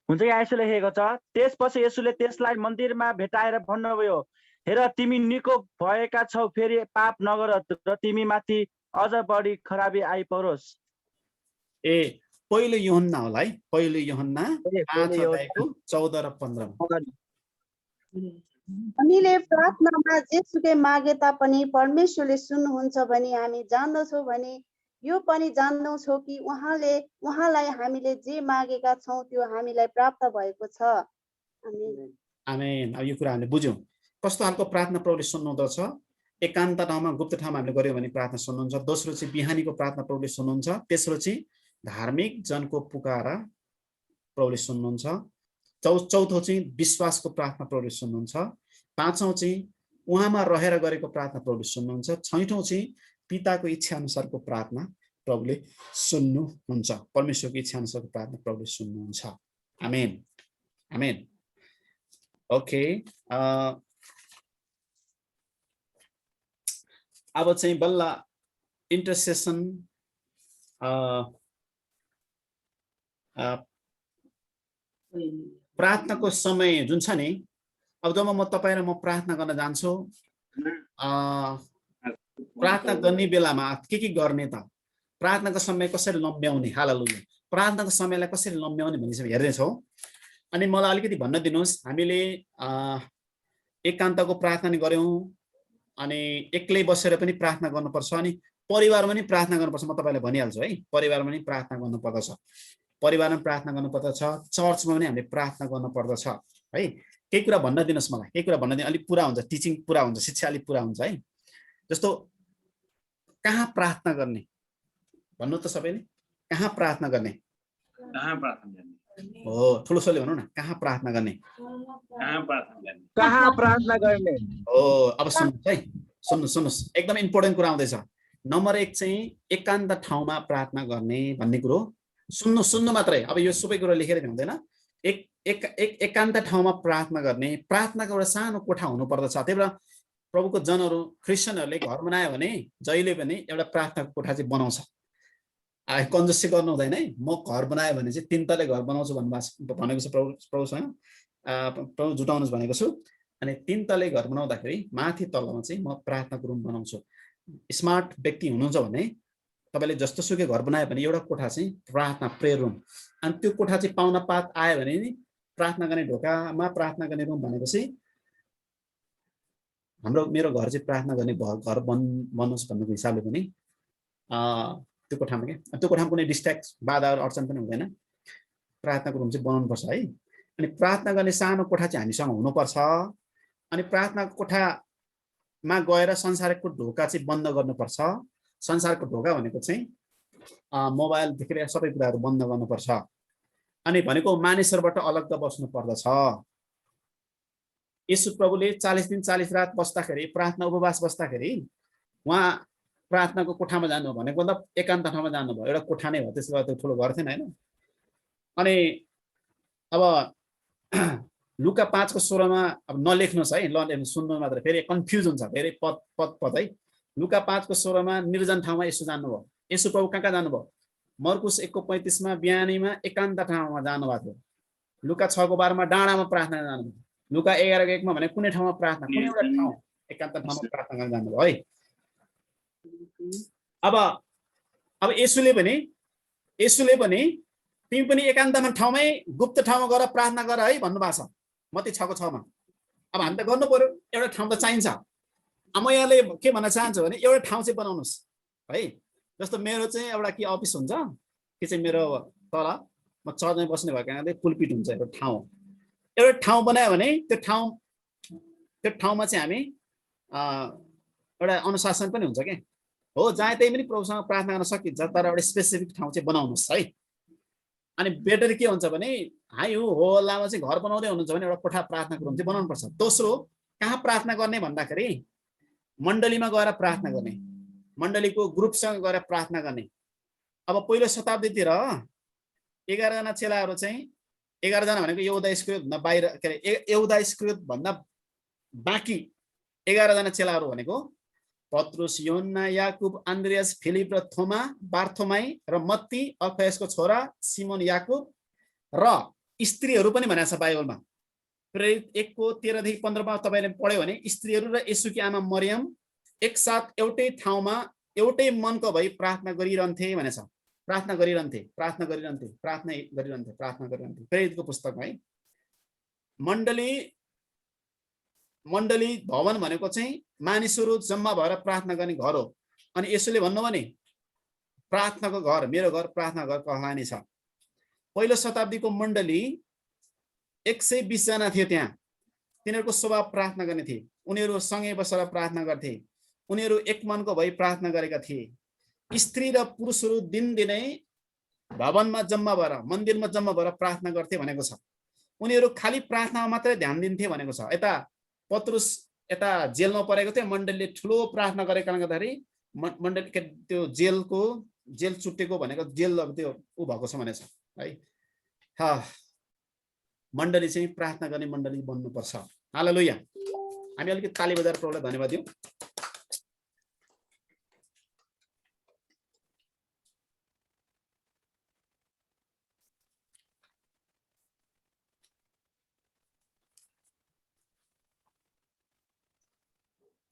हुन्छ यहाँ यसो लेखेको छ, त्यसपछि यसुले त्यसलाई मन्दिरमा भेटाएर भन्नुभयो, हेर तिमी निको भएका छौ, फेरि पाप नगर र तिमी माथि अझ बढी खराबी आइपरोस्। पहिलो यूहन्ना होला है, पहिलो यूहन्ना 5:14 र 15। हामीले प्रार्थनामा जेसुकै मागे तापनि परमेश्वरले सुन्नुहुन्छ भनी हामी जान्दछौँ भने यो पनि जान्दछौँ कि उहाँलाई हामीले जे मागेका छौँ त्यो हामीलाई प्राप्त भएको छ। आमेन। अब यो कुरा हामीले बुझ्यौँ कस्तो खालको प्रार्थना प्रभुले सुन्नुहुँदछ। एकान्त ठाउँमा गुप्त ठाउँमा हामीले गर्यो भने प्रार्थना सुन्नुहुन्छ। दोस्रो चाहिँ बिहानीको प्रार्थना प्रभुले सुन्नुहुन्छ। तेस्रो चाहिँ धार्मिक जनको पुकारा प्रभुले सुन्नुहुन्छ। चौथो चाहिँ विश्वासको प्रार्थना प्रभुले सुन्नुहुन्छ। पाँचौं चाहिँ उहाँमा रहेर गरेको प्रार्थना प्रभुले सुन्नुहुन्छ। छैठौं चाहिँ पिताको इच्छा अनुसारको प्रार्थना प्रभुले सुन्नुहुन्छ। परमेश्वरको इच्छा अनुसारको प्रार्थना प्रभुले सुन्नुहुन्छ। आमेन, आमेन। ओके, अब चाहिँ बल्ल इन्टरसेसन प्रार्थनाको समय जुन छ नि, अब जब म तपाईँ र म प्रार्थना गर्न जान्छु, प्रार्थना गर्ने बेलामा के गर्ने त, प्रार्थनाको समय कसरी लम्ब्याउने, हालेलुया, प्रार्थनाको समयलाई कसरी लम्ब्याउने भन्ने चाहिँ हेर्दैछौँ। अनि मलाई अलिकति भन्न दिनुहोस्, हामीले एकान्तको प्रार्थना गऱ्यौँ, अनि एक्लै बसेर पनि प्रार्थना गर्नुपर्छ, अनि परिवारमा पनि प्रार्थना गर्नुपर्छ। म तपाईँलाई भनिहाल्छु है, परिवारमा पनि प्रार्थना गर्नुपर्दछ, परिवारमा प्रार्थना गर्नुपर्दछ, चर्चमा पनि हामीले प्रार्थना गर्नुपर्दछ है। केही कुरा भन्न दिनुहोस् मलाई, केही कुरा भन्न दिनु, अलिक पुरा हुन्छ, टिचिङ पुरा हुन्छ, शिक्षा अलिक पुरा हुन्छ है। जस्तो कहाँ प्रार्थना गर्ने भन्नु त सबैले, कहाँ प्रार्थना गर्ने हो, ठुलो स्वरले भनौँ न, कहाँ प्रार्थना गर्ने, कहाँ प्रार्थना गर्ने हो। अब सुन्नुहोस् है, सुन्नुहोस्, एकदम इम्पोर्टेन्ट कुरा आउँदैछ। नम्बर 1 चाहिँ एकान्त ठाउँमा प्रार्थना गर्ने भन्ने कुरो सुन्नु मात्रै, अब यो सबै कुरा लेखेर भ्याउँदैन। एकान्त ठाउँमा प्रार्थना गर्ने, प्रार्थनाको एउटा सानो कोठा हुनुपर्दछ। त्यही भएर प्रभुको जनहरू क्रिस्चियनहरूले घर बनायो भने जहिले पनि एउटा प्रार्थनाको कोठा चाहिँ बनाउँछ। कन्जुसी गर्नु हुँदैन है। म घर बनायो भने चाहिँ 3 तले घर बनाउँछु भनेको छ प्रभुसँग, प्रभु जुटाउनुहोस् भनेको छु। अनि 3 तले घर बनाउँदाखेरि माथि तलमा चाहिँ म प्रार्थनाको रुम बनाउँछु। स्मार्ट व्यक्ति हुनुहुन्छ भने तपाईँले जस्तो सुकै घर बनायो भने एउटा कोठा चाहिँ प्रार्थना प्रेयर रुम, अनि त्यो कोठा चाहिँ पाहुना पात आयो भने नि प्रार्थना गर्ने ढोकामा प्रार्थना गर्ने रुम भनेपछि मेरो घर चाहिँ प्रार्थना गर्ने घर बनोस् भन्नुको हिसाबले पनि त्यो कोठामा त्यो कोठामा कुनै डिस्ट्र्याक्ट बाधा अडचन पनि हुँदैन, प्रार्थनाको रुम चाहिँ बनाउनुपर्छ है। अनि प्रार्थना गर्ने सानो कोठा चाहिँ हामीसँग हुनुपर्छ। अनि प्रार्थनाको कोठामा गएर संसारको ढोका चाहिँ बन्द गर्नुपर्छ। संसारको ढोका भनेको चाहिँ मोबाइलदेखि सबै कुराहरू बन्द गर्नुपर्छ। अनि भनेको मानिसहरूबाट अलग बस्नु पर्दछ। यसु प्रभुले 40 दिन 40 रात बस्दाखेरि, प्रार्थना उपवास बस्दाखेरि उहाँ प्रार्थनाको कोठामा जानु भनेको मतलब एकान्त ठाउँमा जानुभयो। एउटा कोठा नै हो, त्यसले गर्दा ठुलो घर थिएन होइन। अनि अब लुका 5:16मा अब नलेख्नुहोस् है, ल सुन्नु मात्र, फेरि कन्फ्युज हुन्छ, धेरै पद है। लुका 5:16मा निर्जन ठाउँमा यसो जानुभयो। यसो प्रभु कहाँ जानुभयो? मर्कुस 1:35मा बिहानीमा एकान्त ठाउँमा जानुभएको थियो। लुका 6:12मा डाँडामा प्रार्थना जानुभयो। लुका 11:1मा भने कुनै ठाउँमा प्रार्थना, कुनै एउटा ठाउँ एकान्त ठाउँमा प्रार्थना गर्न जानुभयो है। अब अब यसुले पनि तिमी पनि एकान्तमा ठाउँमै गुप्त ठाउँमा गएर प्रार्थना गर है भन्नुभएको छ मत्ती 6:6 मा। अब हामी त गर्नु पर्यो, एउटा ठाउँ त चाहिन्छ। अब म यहाँले के भन्न चाहन्छु भने एउटा ठाउँ चाहिँ बनाउनुहोस् है। जस्तो मेरो चाहिँ एउटा के अफिस हुन्छ कि चाहिँ मेरो तल म चर्चमा बस्ने भएको कारणले पुलपिट हुन्छ एउटा ठाउँ। एउटा ठाउँ बनायो भने त्यो ठाउँमा चाहिँ हामी एउटा अनुशासन पनि हुन्छ के हो, जहाँ त्यही पनि प्रभुसँग प्रार्थना गर्न सकिन्छ, तर एउटा स्पेसिफिक ठाउँ चाहिँ बनाउनुहोस् है। अनि बेटर के हुन्छ भने हाई हो हल्लामा चाहिँ घर बनाउँदै हुनुहुन्छ भने एउटा कोठा प्रार्थनाको रुम चाहिँ बनाउनुपर्छ। दोस्रो कहाँ प्रार्थना गर्ने भन्दाखेरि मण्डलीमा गएर प्रार्थना गर्ने, मण्डलीको ग्रुपसँग गएर प्रार्थना गर्ने। अब पहिलो शताब्दीतिर 11 जना चेलाहरू चाहिँ 11 जना भनेको यहुदा इस्करियोत भन्दा बाहिर के अरे यहुदा इस्करियोत भन्दा बाँकी 11 जना चेलाहरू भनेको पत्रुस, योहन्ना, याकुब, आन्द्रियास, फिलिप र थोमा, बार्थोमाई र मत्ती, अल्फयसको छोरा सिमोन, याकुब र स्त्रीहरू पनि भनेको छ बाइबलमा। प्रेरित 1:13-15 तपाईले पढ्यो भने स्त्रीहरू र येशूकी आमा मरियम एकसाथ एउटै ठाउँमा एउटै मनको भई प्रार्थना गरिरहन्थे भनेछ। प्रार्थना गरिरहन्थे प्रेरितको पुस्तकमा है। मण्डली भवन भनेको चाहिँ मानिसहरू जम्मा भएर प्रार्थना गर्ने घर हो। अनि यसोले भन्नुभयो नि प्रार्थनाको घर, मेरो घर प्रार्थना घर कहलाने छ। पहिलो शताब्दीको मण्डली 120 जना थियो त्यहाँ। तिनीहरूको स्वभाव प्रार्थना गर्ने थिए, उनीहरू सँगै बसेर प्रार्थना गर्थे, उनीहरू एक मनको भई प्रार्थना गरेका थिए। स्त्री र पुरुषहरू दिनदिनै भवनमा जम्मा भएर मन्दिरमा जम्मा भएर प्रार्थना गर्थे भनेको छ। उनीहरू खाली प्रार्थनामा मात्रै ध्यान दिन्थे भनेको छ। यता पत्रुस यता जेलमा परेको थियो, मण्डलीले ठुलो प्रार्थना गरेको कारणले गर्दाखेरि मण्डली त्यो जेल चुटेको भनेको जेल अब त्यो उ भएको छ भनेछ है। मण्डली चाहिँ प्रार्थना गर्ने मण्डली बन्नुपर्छ। हालेलुया। हामी अलिकति ताली बजाएर प्रभुलाई धन्यवाद दियौँ।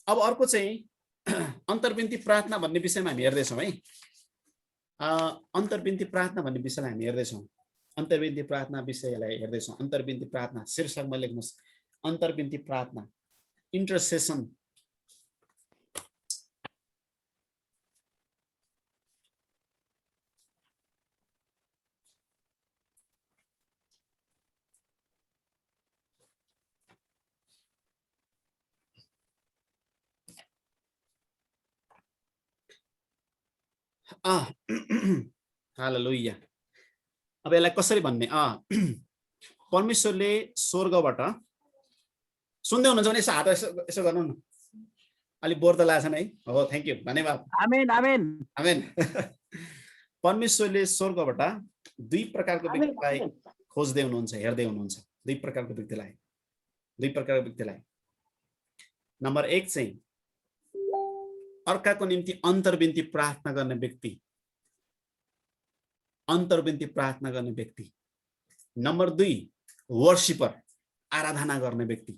अब अर्को चाहिँ अन्तर्विन्ती प्रार्थना भन्ने विषयमा हामी हेर्दैछौँ है। अन्तर्विन्ती प्रार्थना भन्ने विषयलाई हामी हेर्दैछौँ। अन्तर्विन्ती प्रार्थना विषयलाई हेर्दैछौँ। अन्तर्विन्ती प्रार्थना शीर्षकमा लेख्नुहोस् अन्तर्विन्ती प्रार्थना, इन्टरसेसन। हालेलुया। अब यसलाई कसरी भन्ने? परमेश्वरले स्वर्गबाट सुन्दै हुनुहुन्छ भने यसो हात यसो गर्नु न। अलि बोर त लागेछ है। हो, थ्याङ्क यू, धन्यवाद। आमेन आमेन आमेन। परमेश्वरले स्वर्गबाट दुई प्रकारको व्यक्तिलाई खोज्दै हुनुहुन्छ, हेर्दै हुनुहुन्छ। दुई प्रकारको व्यक्तिलाई। नम्बर 1 चाहिँ अर्काको निम्ति अन्तर्विन्ती प्रार्थना गर्ने व्यक्ति, नम्बर 2 वर्शिपर, आराधना गर्ने व्यक्ति।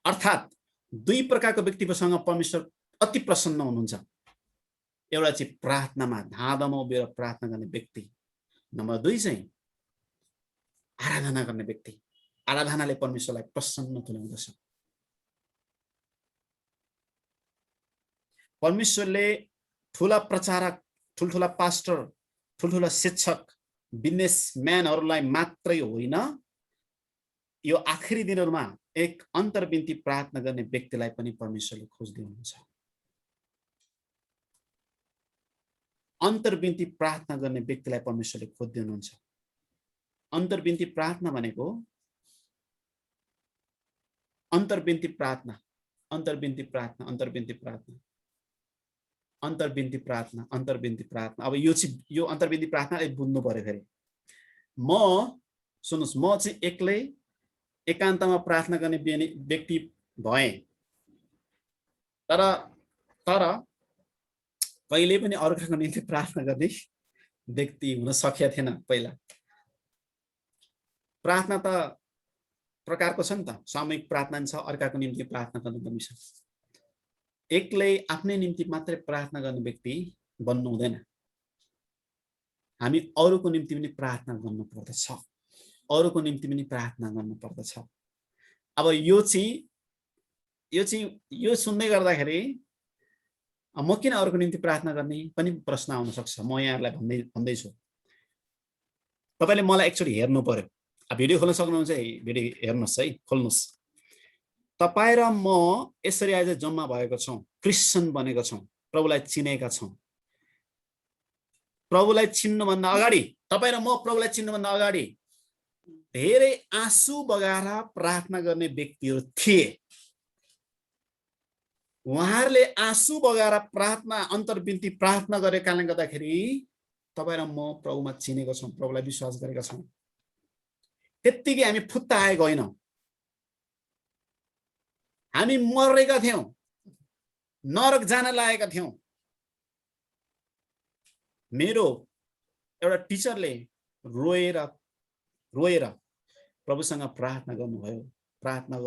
अर्थात् दुई प्रकारको व्यक्तिसँग परमेश्वर अति प्रसन्न हुनुहुन्छ। एउटा चाहिँ प्रार्थनामा धाँधोमा उभिएर प्रार्थना गर्ने व्यक्ति, नम्बर 2 चाहिँ आराधना गर्ने व्यक्ति। आराधनाले परमेश्वरलाई प्रसन्न तुल्याउँदछ। परमेश्वरले ठुला प्रचारक, ठुल्ठुला पास्टर, ठुल्ठुला शिक्षक, बिजनेसम्यानहरूलाई मात्रै होइन, यो आखिरी दिनहरूमा एक अन्तर्विन्ती प्रार्थना गर्ने व्यक्तिलाई पनि परमेश्वरले खोज्दै हुनुहुन्छ। अन्तर्विन्ती प्रार्थना गर्ने व्यक्तिलाई परमेश्वरले खोज्दै हुनुहुन्छ। अन्तर्विन्ती प्रार्थना भनेको अन्तर्विन्ती प्रार्थना। अब यो अन्तर्विन्ती प्रार्थना बुझ्नु पर्यो। फेरि सुन्नुहोस्, म चाहिँ एक्लै एकान्तमा प्रार्थना गर्ने व्यक्ति भएँ, तर कहिले पनि अर्काको निम्ति प्रार्थना गर्ने व्यक्ति हुन सकेको थिएन। पहिला प्रार्थना त प्रकारको छ नि त, सामूहिक प्रार्थना छ, अर्काको निम्ति प्रार्थना गर्नु पनि छ। एक्लै आफ्नै निम्ति मात्रै प्रार्थना गर्ने व्यक्ति बन्नु हुँदैन। हामी अरूको निम्ति पनि प्रार्थना गर्नुपर्दछ, अरूको निम्ति पनि प्रार्थना गर्नुपर्दछ। अब यो सुन्दै गर्दाखेरि म किन अरूको निम्ति प्रार्थना गर्ने पनि प्रश्न आउन सक्छ। म यहाँहरूलाई भन्दैछु, तपाईले मलाई एकचोटि हेर्नु पर्यो। भिडियो खोल्न सक्नुहुन्छ, भिडियो हेर्नुहोस् है, खोल्नुहोस्। तपाईँ र म यसरी आज जम्मा भएको छौँ, क्रिस्चियन बनेको छौँ, प्रभुलाई चिनेका छौँ। प्रभुलाई चिन्नुभन्दा अगाडि, तपाईँ र म प्रभुलाई चिन्नुभन्दा अगाडि धेरै आँसु बगाएर प्रार्थना गर्ने व्यक्तिहरू थिए। उहाँहरूले आँसु बगाएर प्रार्थना, अन्तर्विन्ती प्रार्थना गरेको कारणले गर्दाखेरि तपाईँ र म प्रभुमा चिनेको छौँ, प्रभुलाई विश्वास गरेका छौँ। त्यत्तिकै हामी फुत्ता आएको होइन, हामी मरेका थियौँ, नरक जान लागेका थियौँ। मेरो एउटा टिचरले रोएर प्रभुसँग प्रार्थना गर्नुभयो, प्रार्थना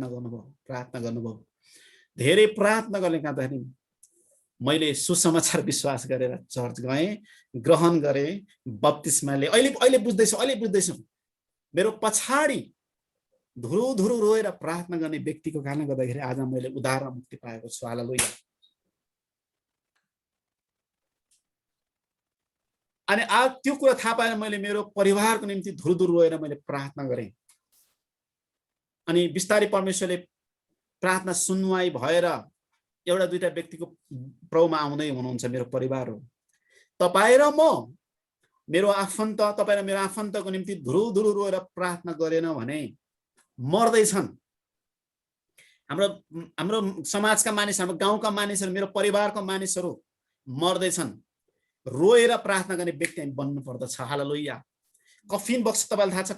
गर्नुभयो। धेरै प्रार्थना गर्ने गर्दाखेरि मैले सुसमाचार विश्वास गरेर चर्च गएँ, ग्रहण गरेँ, बप्तिस्मा लिए। अहिले बुझ्दैछु मेरो पछाडि धुरु रोएर प्रार्थना गर्ने व्यक्तिको कारणले गर्दाखेरि आज मैले उद्धार र मुक्ति पाएको छु। हालेलुया। अनि आज त्यो कुरा थाहा पाएर मैले मेरो परिवारको निम्ति धुरु रोएर मैले प्रार्थना गरेँ। अनि बिस्तारै परमेश्वरले प्रार्थना सुनवाई भएर एउटा दुईटा व्यक्तिको प्रभुमा आउँदै हुनुहुन्छ, मेरो परिवार हो। तपाईँ र म, मेरो आफन्त, तपाईँ र मेरो आफन्तको निम्ति धुरु रोएर प्रार्थना गरेन भने मर्दैछन्। हाम्रो समाजका मानिस, हाम्रो गाउँका मानिसहरू, मेरो परिवारको मानिसहरू मर्दैछन्। रोएर प्रार्थना गर्ने व्यक्ति हामी बन्नु पर्दछ। हालेलुया। कफिन बक्स, तपाईँलाई थाहा छ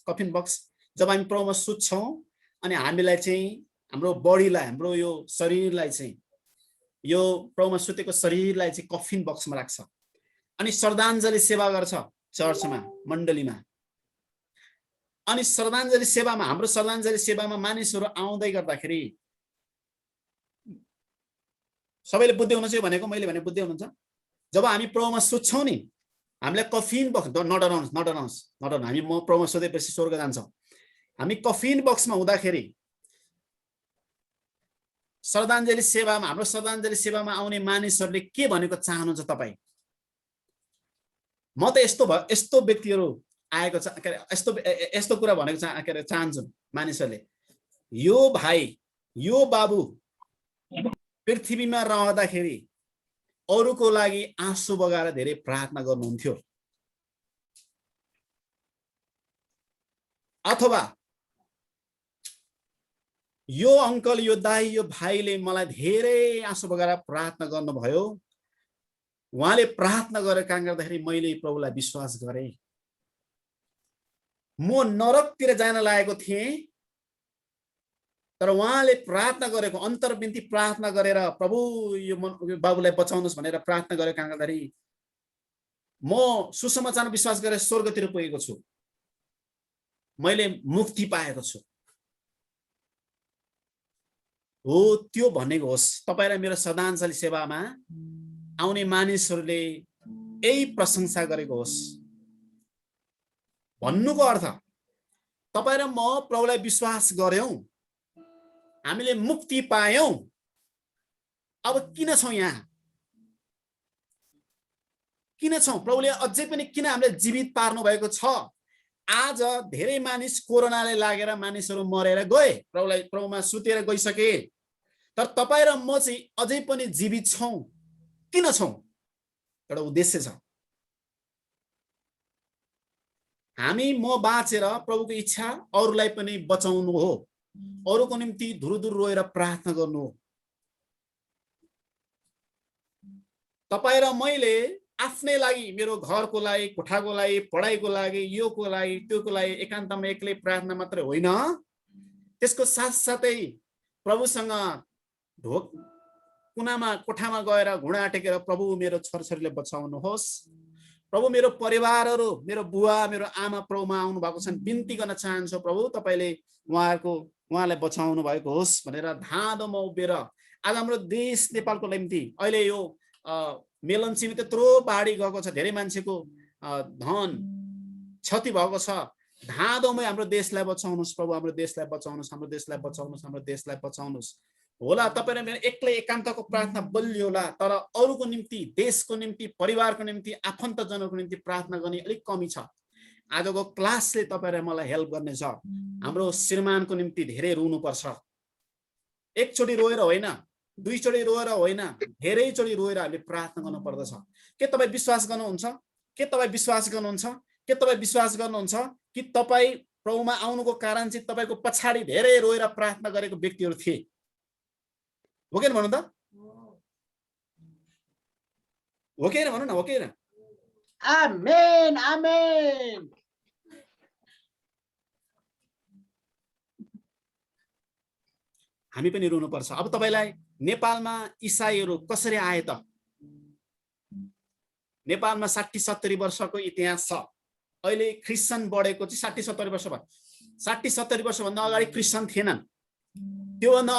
कफिन बक्स जब हामी प्रभुमा सुत्छौँ अनि हामीलाई चाहिँ हाम्रो बडीलाई, हाम्रो यो शरीरलाई चाहिँ, यो प्रभुमा सुतेको शरीरलाई चाहिँ कफिन बक्समा राख्छ अनि श्रद्धाञ्जली सेवा गर्छ चर्चमा, मण्डलीमा। अनि श्रद्धाञ्जली सेवामा, हाम्रो श्रद्धाञ्जली सेवामा मानिसहरू आउँदै गर्दाखेरि सबैले बुझ्दै हुनुहुन्छ भनेको, मैले भने बुझ्दै हुनुहुन्छ। जब हामी प्रभुमा सुत्छौँ नि, हामीलाई कफिन बक्स, नडराउनुहोस्, हामी म प्रभुमा सुतेपछि स्वर्ग जान्छौँ। हामी कफिन बक्समा हुँदाखेरि श्रद्धाञ्जली सेवामा, हाम्रो श्रद्धाञ्जली सेवामा आउने मानिसहरूले के भनेको चाहनुहुन्छ तपाईँ? म त यस्तो व्यक्तिहरू आएको छ, यस्तो कुरा भनेको चाहन्छन् मानिसहरूले। यो भाइ, यो बाबु पृथ्वीमा रहँदाखेरि अरूको लागि आँसु बगाएर धेरै प्रार्थना गर्नुहुन्थ्यो। अथवा यो अङ्कल, यो दाइ, यो भाइले मलाई धेरै आँसु बगाएर प्रार्थना गर्नुभयो। उहाँले प्रार्थना गरेर काम गर्दाखेरि मैले प्रभुलाई विश्वास गरेँ। म नरकतिर जान लागेको थिएँ, तर उहाँले प्रार्थना गरेको, अन्तर्विन्ती प्रार्थना गरेर प्रभु यो बाबुलाई बचाउनुहोस् भनेर प्रार्थना गरेर काम गर्दाखेरि म सुसमाचारमा विश्वास गरेर स्वर्गतिर पुगेको छु। मैले मुक्ति पाएको छु। हो, त्यो भनेको होस्। तपाईँ र मेरो श्रद्धाञ्जली सेवामा आउने मानिसहरूले यही प्रशंसा गरेको होस्। भन्नुको अर्थ तपाईँ र म प्रभुलाई विश्वास गर्यौं, हामीले मुक्ति पायौं, अब किन छौं यहाँ? किन छौं? प्रभुले अझै पनि किन हामीलाई जीवित पार्नु भएको छ? आज धेरै मानिस कोरोनाले लागेर मानिसहरू मरेर गए, प्रभुमा सुतेर गइसके, तर तपाईँ र म चाहिँ अझै पनि जीवित छौं। किन छौं? एउटा उद्देश्य छ। म बाँचेर प्रभुको इच्छा अरूलाई पनि बचाउनु हो, अरूको निम्ति धुरुधुर रोएर प्रार्थना गर्नु हो। तपाईँ र मैले आफ्नै लागि, मेरो घरको लागि, कोठाको लागि, पढाइको लागि, योको लागि, त्योको लागि एकान्तमा एक्लै प्रार्थना मात्रै होइन, त्यसको साथसाथै प्रभुसँग कुनामा, कोठामा गएर घुँडा टेकेर प्रभु मेरो छोराछोरीले बचाउनुहोस्, प्रभु मेरो परिवारहरू, मेरो बुवा, मेरो आमा प्रभुमा आउनु भएको छन्, बिन्ती गर्न चाहन्छु प्रभु तपाईले उहाँलाई बचाउनु भएको होस् भनेर धाँधोमा उभिएर आज हाम्रो देश नेपालको निम्ति, अहिले यो मेलम्चीमा त्यत्रो बाढी गएको छ, धेरै मान्छेको धन क्षति भएको छ। धाँधोमै हाम्रो देशलाई बचाउनुहोस् प्रभु, हाम्रो देशलाई बचाउनुहोस्, हाम्रो देशलाई बचाउनुहोस्, हाम्रो देशलाई बचाउनुहोस्। होला तपाईँ र मेरो एक्लै एकान्तको प्रार्थना बलियो होला, तर अरूको निम्ति, देशको निम्ति, परिवारको निम्ति, आफन्तजनहरूको निम्ति प्रार्थना गर्ने अलिक कमी छ। आजको क्लासले तपाईँ र मलाई हेल्प गर्नेछ। हाम्रो श्रीमानको निम्ति धेरै रुनुपर्छ। एकचोटि रोएर होइन, दुईचोटि रोएर होइन, धेरैचोटि रोएर हामीले प्रार्थना गर्नु पर्दछ। के तपाईँ विश्वास गर्नुहुन्छ? के तपाईँ विश्वास गर्नुहुन्छ? के तपाईँ विश्वास गर्नुहुन्छ कि तपाईँ प्रभुमा आउनुको कारण चाहिँ तपाईँको पछाडि धेरै रोएर प्रार्थना गरेको व्यक्तिहरू थिए? हो कि भन्नु त? हो कि भन्नु न, हो कि? आमेन आमेन। हामी पनि रुनुपर्छ। अब तपाईलाई नेपालमा इसाईहरू कसरी आए त? नेपालमा 60-70 वर्षको इतिहास छ। अहिले क्रिस्चियन बढेको चाहिँ 60-70 वर्ष भयो। 60-70 वर्षभन्दा अगाडि क्रिस्चियन थिएनन्। त्योभन्दा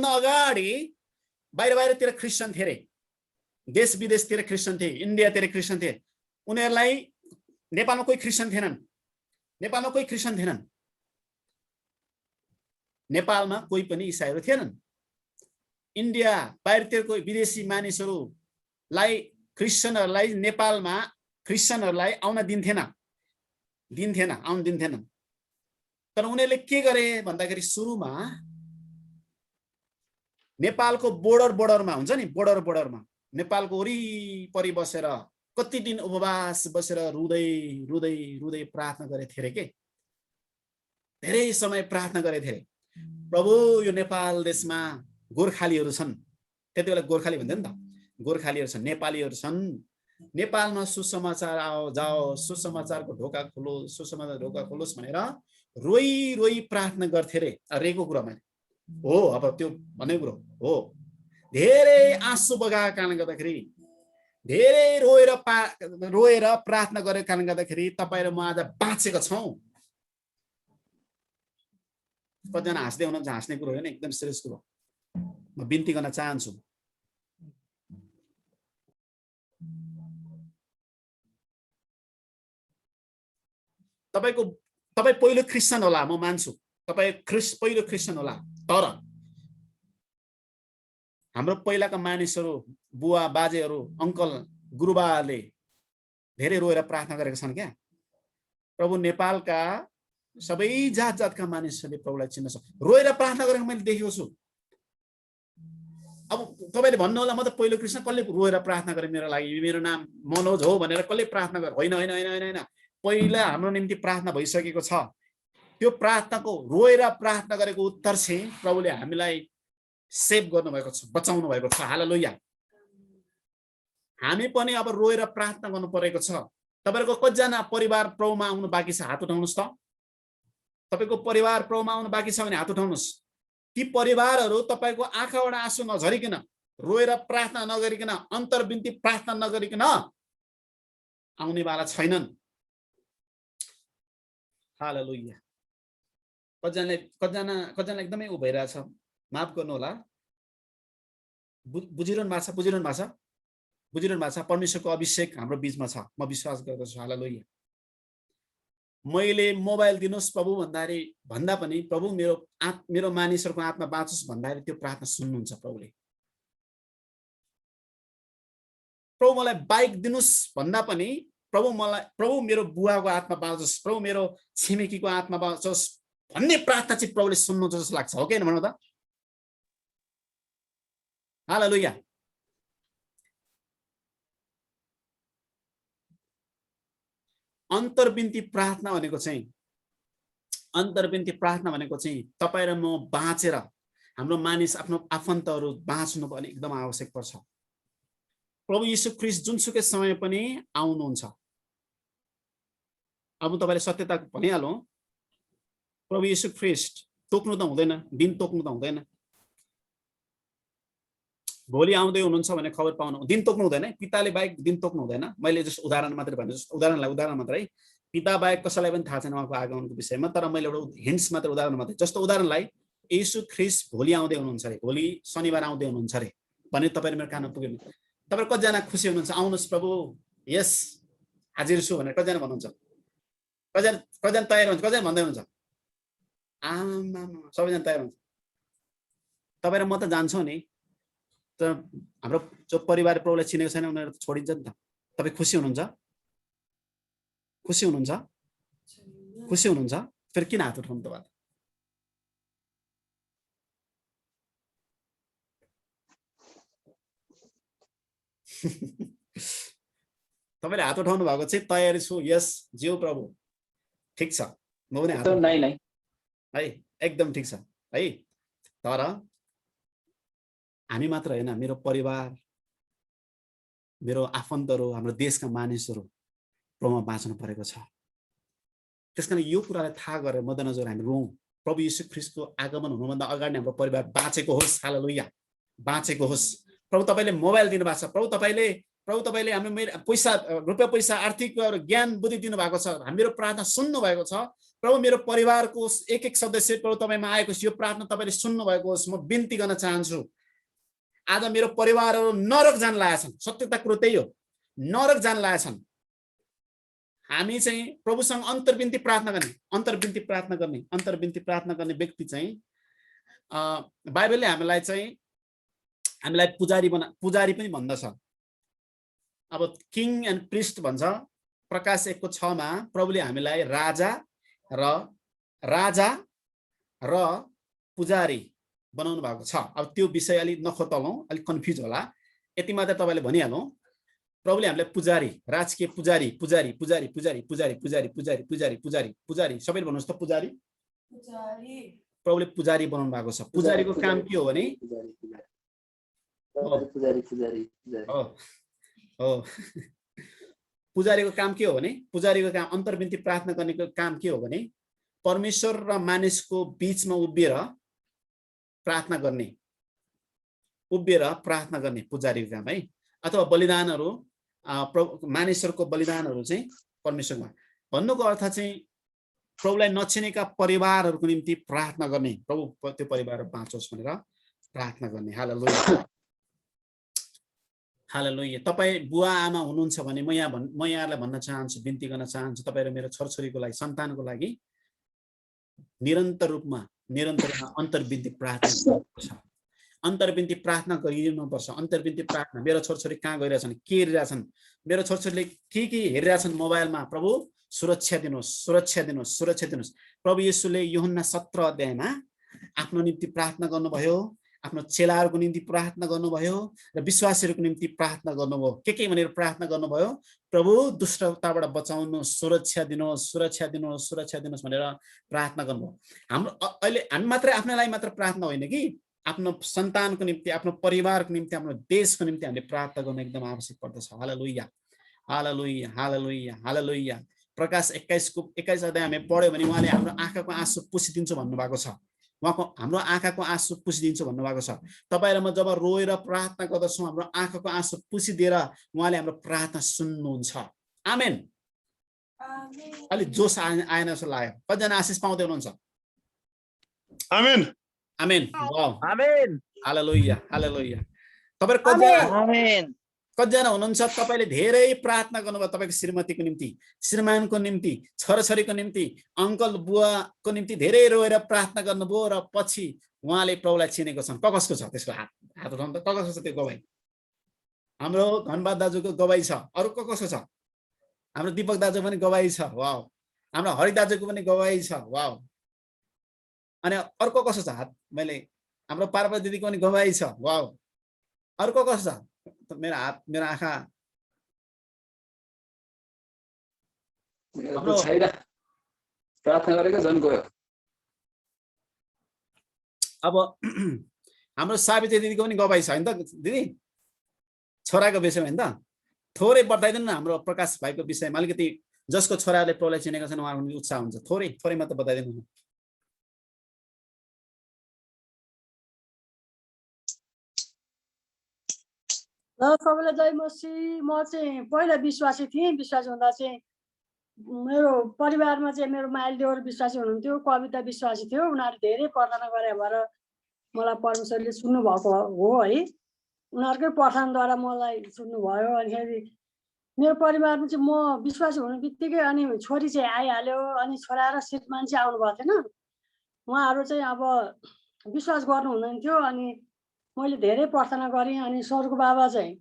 अगाडि बाहिरतिर क्रिस्चियन थिए रे, देश विदेशतिर क्रिस्चियन थिए, इन्डियातिर क्रिस्चियन थिए। उनीहरूलाई नेपालमा कोही क्रिस्चियन थिएनन्। नेपालमा कोही पनि इसाईहरू थिएनन्। इन्डिया बाहिरतिर कोही विदेशी मानिसहरूलाई, क्रिस्चियनहरूलाई नेपालमा क्रिस्चियनहरूलाई आउन दिन्थेन। तर उनीहरूले के गरे भन्दाखेरि सुरुमा नेपालको बोर्डरमा हुन्छ नि, बोर्डरमा नेपालको वरिपरि बसेर कति दिन उपवास बसेर रुँदै प्रार्थना गरे थिए के। धेरै समय प्रार्थना गरे थिए। प्रभु यो नेपाल देशमा गोर्खालीहरू छन्, त्यति बेला गोर्खाली भन्दैन त, गोर्खालीहरू छन्, नेपालीहरू छन्। नेपालमा सुसमाचार जाओ, सुसमाचारको ढोका खोलोस् भनेर रोई प्रार्थना गर्थे रे। रेको कुरा मैले हो, अब त्यो भन्ने कुरो हो। धेरै आँसु बगाएको कारणले गर्दाखेरि, धेरै रोएर प्रार्थना गरेको कारणले गर्दाखेरि तपाईँ र म आज बाँचेका छौँ। कतिजना हाँस्दै हुनुहुन्छ, हाँस्ने कुरो होइन, एकदम सिरियस कुरो। म बिन्ती गर्न चाहन्छु, तपाईँ पहिलो क्रिस्चियन होला, म मान्छु तपाईँ पहिलो क्रिस्चियन होला। तर हाम्रो पहिलाका मानिसहरू, बुवा बाजेहरू, अङ्कल गुरुबाले धेरै रोएर प्रार्थना गरेका छन् क्या। प्रभु नेपालका सबै जातका मानिसहरूले प्रभुलाई चिन्न सक्छ, रोएर प्रार्थना गरेको मैले देखेको छु। अब तपाईँले भन्नु होला, म त पहिलो क्रिस्चियन, कसले रोएर प्रार्थना गरे मेरो लागि, मेरो नाम मनोज हो भनेर कसले प्रार्थना गरे? होइन। पहिला हाम्रो निम्ति प्रार्थना भइसकेको छ। त्यो प्रार्थनाको, रोएर प्रार्थना गरेको उत्तर चाहिँ प्रभुले हामीलाई सेभ गर्नुभएको छ, बचाउनु भएको छ। हालेलुया। हामी पनि अब रोएर प्रार्थना गर्नु परेको छ। तपाईँको कतिजना परिवार प्रभुमा आउनु बाँकी छ? हात उठाउनुहोस् त। तपाईँको परिवार प्रभुमा आउनु बाँकी छ भने हात उठाउनुहोस्। ती परिवारहरू तपाईँको आँखाबाट आँसु नझरिकन, रोएर प्रार्थना नगरिकन, अन्तर्विन्ती प्रार्थना नगरिकन आउनेवाला छैनन्। हालेलुया। कतिजना एकदमै उ भइरहेछ, माफ गर्नु होला। बुझिरहनु भएको छ। परमेश्वरको अभिषेक हाम्रो बीचमा छ, म विश्वास गर्दछु। हालेलुया। मैले मोबाइल दिनुहोस् प्रभु भन्दा पनि प्रभु मेरो मानिसहरूको आत्मा बाँचोस् भन्दाखेरि त्यो प्रार्थना सुन्नुहुन्छ प्रभुले। प्रभु मलाई बाइक दिनुहोस् भन्दा पनि प्रभु मेरो बुवाको आत्मा बाँचोस्, प्रभु मेरो छिमेकीको आत्मा बाँचोस् भन्ने प्रार्थना चाहिँ प्रभुले सुन्नुहुन्छ जस्तो लाग्छ। हो कि होइन भन्नु त? हालेलुया। अन्तर्विन्ती प्रार्थना भनेको चाहिँ तपाईँ र म बाँचेर, हाम्रो मानिस आफ्नो आफन्तहरू बाँच्नु पनि एकदम आवश्यक पर्छ। प्रभु यीशु ख्रीष्ट जुनसुकै समय पनि आउनुहुन्छ। अब तपाईँले सत्यता भनिहालौँ, प्रभु यीशु ख्रीष्ट तोक्नु त हुँदैन, दिन तोक्नु त हुँदैन। भोलि आउँदै हुनुहुन्छ भने खबर पाउनु, दिन तोक्नु हुँदैन। पिताले बाहेक दिन तोक्नु हुँदैन। मैले जस्तो उदाहरण मात्रै भने, जस्तो उदाहरण मात्रै, पिता बाहेक कसैलाई पनि थाहा छैन उहाँको आगमनको विषयमा। तर मैले एउटा हिन्ट्स मात्र, उदाहरण मात्रै। जस्तो उदाहरणलाई, यीशु ख्रीष्ट भोलि आउँदै हुनुहुन्छ अरे, भोलि शनिबार आउँदै हुनुहुन्छ अरे, भने तपाईहरु मेरो कानमा पुग्यो। तपाईहरु कतिजना खुसी हुनुहुन्छ? आउनुहोस् प्रभु, यस हाजिर छु भनेर कतिजना भन्नुहुन्छ? कतिजना तयार हुनुहुन्छ? कतिजना भन्दै हुनुहुन्छ? आमा सबैजना तयार हुन्छ। तपाईँ र म त जान्छौँ नि, तर हाम्रो जो परिवार प्रभुलाई चिनेको छैन उनीहरू त छोडिन्छ नि त। तपाईँ खुसी हुनुहुन्छ? खुसी हुनुहुन्छ? खुसी हुनुहुन्छ? फेरि किन हात उठाउनु तपाईँ? तपाईँले हात उठाउनु भएको चाहिँ तयारी छु, यस ज्यू प्रभु, ठिक छ, म पनि हात है, एकदम ठिक छ है। तर हामी मात्र होइन, मेरो परिवार, मेरो आफन्तहरू, हाम्रो देशका मानिसहरू प्रभुमा बाँच्नु परेको छ। त्यसकारण यो कुरालाई थाहा गरेर मध्यनजर हामी रौँ, प्रभु यीशु ख्रीष्टको आगमन हुनुभन्दा अगाडि हाम्रो परिवार बाँचेको होस्। हालेलुया, बाँचेको होस्। प्रभु तपाईँले मोबाइल दिनुभएको छ, प्रभु तपाईँले हाम्रो पैसा, रुपियाँ पैसा, आर्थिक ज्ञान बुद्धि दिनुभएको छ, हाम्रो प्रार्थना सुन्नु भएको छ। प्रभु मेरो परिवारको एक एक सदस्य प्रभु तपाईँमा आएको छ, यो प्रार्थना तपाईँले सुन्नु भएको होस्। म बिन्ती गर्न चाहन्छु, आज मेरो परिवारहरू नरक जान लागेछन्, सत्यता कुरो त्यही हो, नरक जान लागेछन्। हामी चाहिँ प्रभुसँग अन्तर्विन्ती प्रार्थना गर्ने व्यक्ति चाहिँ बाइबलले हामीलाई पुजारी पनि भन्दछ। अब किङ एन्ड प्रिस्ट भन्छ। प्रकाश 1:6 मा प्रभुले हामीलाई राजा र पुजारी बनाउनु भएको छ। अब त्यो विषय अलि नखोतलौं, अलि कन्फ्युज होला, यति मात्र तपाईले भनिहालौं। प्रभुले हामीलाई पुजारी, राजकीय पुजारी सबैले भन्नुहोस् त पुजारी। प्रभुले पुजारी बनाउनु भएको छ। पुजारीको काम के हो भने पुजारीको काम के हो भने पुजारीको काम अन्तर्विन्ती प्रार्थना गर्नेको काम के हो भने परमेश्वर र मानिसको बीचमा उभिएर प्रार्थना गर्ने पुजारीको काम है। अथवा बलिदानहरू, मानिसहरूको बलिदानहरू चाहिँ परमेश्वरमा। भन्नुको अर्थ चाहिँ प्रभुलाई नचिनेका परिवारहरूको निम्ति प्रार्थना गर्ने, प्रभु त्यो परिवार बाँचोस् भनेर प्रार्थना गर्ने। हालेलुया, हालेलुया। तपाईँ बुवा आमा हुनुहुन्छ भने म यहाँलाई भन्न चाहन्छु, बिन्ती गर्न चाहन्छु, तपाईँ र मेरो छोरछोरीको लागि, सन्तानको लागि निरन्तर रूपमा अन्तर्विन्ती प्रार्थना गर्नुपर्छ। अन्तर्विन्ती प्रार्थना गरिनुपर्छ। अन्तर्विन्ती प्रार्थना। मेरो छोरछोरी कहाँ गइरहेछन्, के हेरिरहेछन्, मेरो छोरछोरीले के हेरिरहेछन् मोबाइलमा, प्रभु सुरक्षा दिनुहोस्। प्रभु येशूले यूहन्ना 17 अध्यायमा आफ्नो निम्ति प्रार्थना गर्नुभयो, आफ्नो चेलाहरूको निम्ति प्रार्थना गर्नुभयो र विश्वासीहरूको निम्ति प्रार्थना गर्नुभयो। के भनेर प्रार्थना गर्नुभयो? प्रभु दुष्टताबाट बचाउनुहोस्, सुरक्षा दिनुहोस् भनेर प्रार्थना गर्नुभयो। हाम्रो अहिले हामी मात्रै आफ्नो लागि मात्र प्रार्थना होइन कि आफ्नो सन्तानको निम्ति, आफ्नो परिवारको निम्ति, आफ्नो देशको निम्ति हामीले प्रार्थना गर्न एकदम आवश्यक पर्दछ। हालेलुया, हालेलुया, हालेलुया, हालेलुया। प्रकाश 21 अध्याय हामी पढ्यो भने उहाँले हाम्रो आँखाको आँसु पुछिदिन्छु भन्नुभएको छ। उहाँको हाम्रो आँखाको आँसु पुछिदिन्छु भन्नुभएको छ। तपाईँ र म जब रोएर प्रार्थना गर्दछौँ, हाम्रो आँखाको आँसु पुछिदिएर उहाँले हाम्रो प्रार्थना सुन्नुहुन्छ। आमेन। अलि जोस आएन जस्तो लाग्यो। कतिजना आशिष पाउँदै हुनुहुन्छ? आमेन, आमेन, आमेन, हालेलुया, हालेलुया। तपाईहरु कतिजना हुनुहुन्छ तपाईले धेरै प्रार्थना गर्नुभयो तपाईको श्रीमतीको निम्ति, श्रीमानको निम्ति, छोराछोरीको निम्ति, अङ्कल बुवाको निम्ति धेरै रोएर प्रार्थना गर्नुभयो र पछि उहाँले प्रभुलाई चिनेको छन्। कसको छ त्यसको हात उठाउनु त? कसको छ त्यो गवाई? हाम्रो धनबाद दाजुको गवाई छ। अरु कसको छ? हाम्रो दीपक दाजु पनि गवाई छ। वाउ। हाम्रो हरि दाजुको पनि गवाई छ। वाउ। अनि अर्को कसो छ हात? हाम्रो पार्वती दिदीको पनि गवाई छ। वाउ। अर्को कसो छ? मेरो हात, मेरो आँखा प्रार्थना गरेको झन् गयो। अब हाम्रो सावित्री दिदीको पनि गवाई छ हैन त दिदी? छोराको विषयमा हैन त? थोरै बताइदिनु न हाम्रो प्रकाश भाइको विषयमा। अलिकति जसको छोराले प्रभुलाई चिनेको छैन उहाँको उत्साह हुन्छ। थोरै मात्र बताइदिनु न। सबैलाई जय मसीह। म चाहिँ पहिला विश्वासी थिएँ। विश्वासी हुँदा चाहिँ मेरो परिवारमा चाहिँ मेरो माइल देवर विश्वासी हुनुहुन्थ्यो, कविता विश्वासी थियो। उनीहरू धेरै प्रार्थना गरे भएर मलाई परमेश्वरले सुन्नु भएको हो है। उनीहरूकै पठनद्वारा मलाई सुन्नुभयो। अनिखेरि मेरो परिवारमा चाहिँ म विश्वासी हुनु बित्तिकै अनि छोरी चाहिँ आइहाल्यो, अनि छोरा र श्रीमान चाहिँ आउनुभएको थिएन। उहाँहरू चाहिँ अब विश्वास गर्नु हुँदैन थियो। अनि मैले धेरै प्रार्थना गरेँ। अनि स्वर्गको बाबा चाहिँ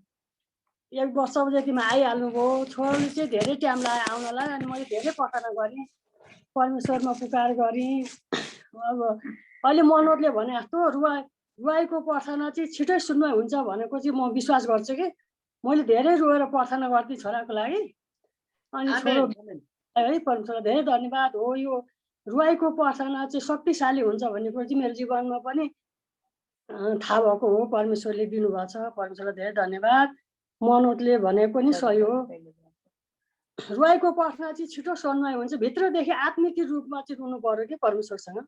1 वर्षदेखिमा आइहाल्नुभयो। छोरीले चाहिँ धेरै टाइम लाग्यो आउनलाई। अनि मैले धेरै प्रार्थना गरेँ, परमेश्वरमा पुकार गरेँ। अब अहिले मनोजले भने जस्तो रुवाईको प्रार्थना चाहिँ छिटै सुन्नु हुन्छ भनेको चाहिँ म विश्वास गर्छु कि मैले धेरै रोएर प्रार्थना गर्थेँ छोराको लागि। अनि छोरो है परमेश्वरलाई धेरै धन्यवाद हो। यो रुवाईको प्रार्थना चाहिँ शक्तिशाली हुन्छ भन्ने कुरो चाहिँ मेरो जीवनमा पनि थाहा भएको हो। परमेश्वरले दिनुभएको छ। परमेश्वरलाई धेरै धन्यवाद। मनोजले भनेको नि सही हो। रुवाईको प्रार्थना चाहिँ छिटो सुन्नु हुन्छ। भित्रदेखि आत्मिक रूपमा चाहिँ रुनु पर्यो कि परमेश्वरसँग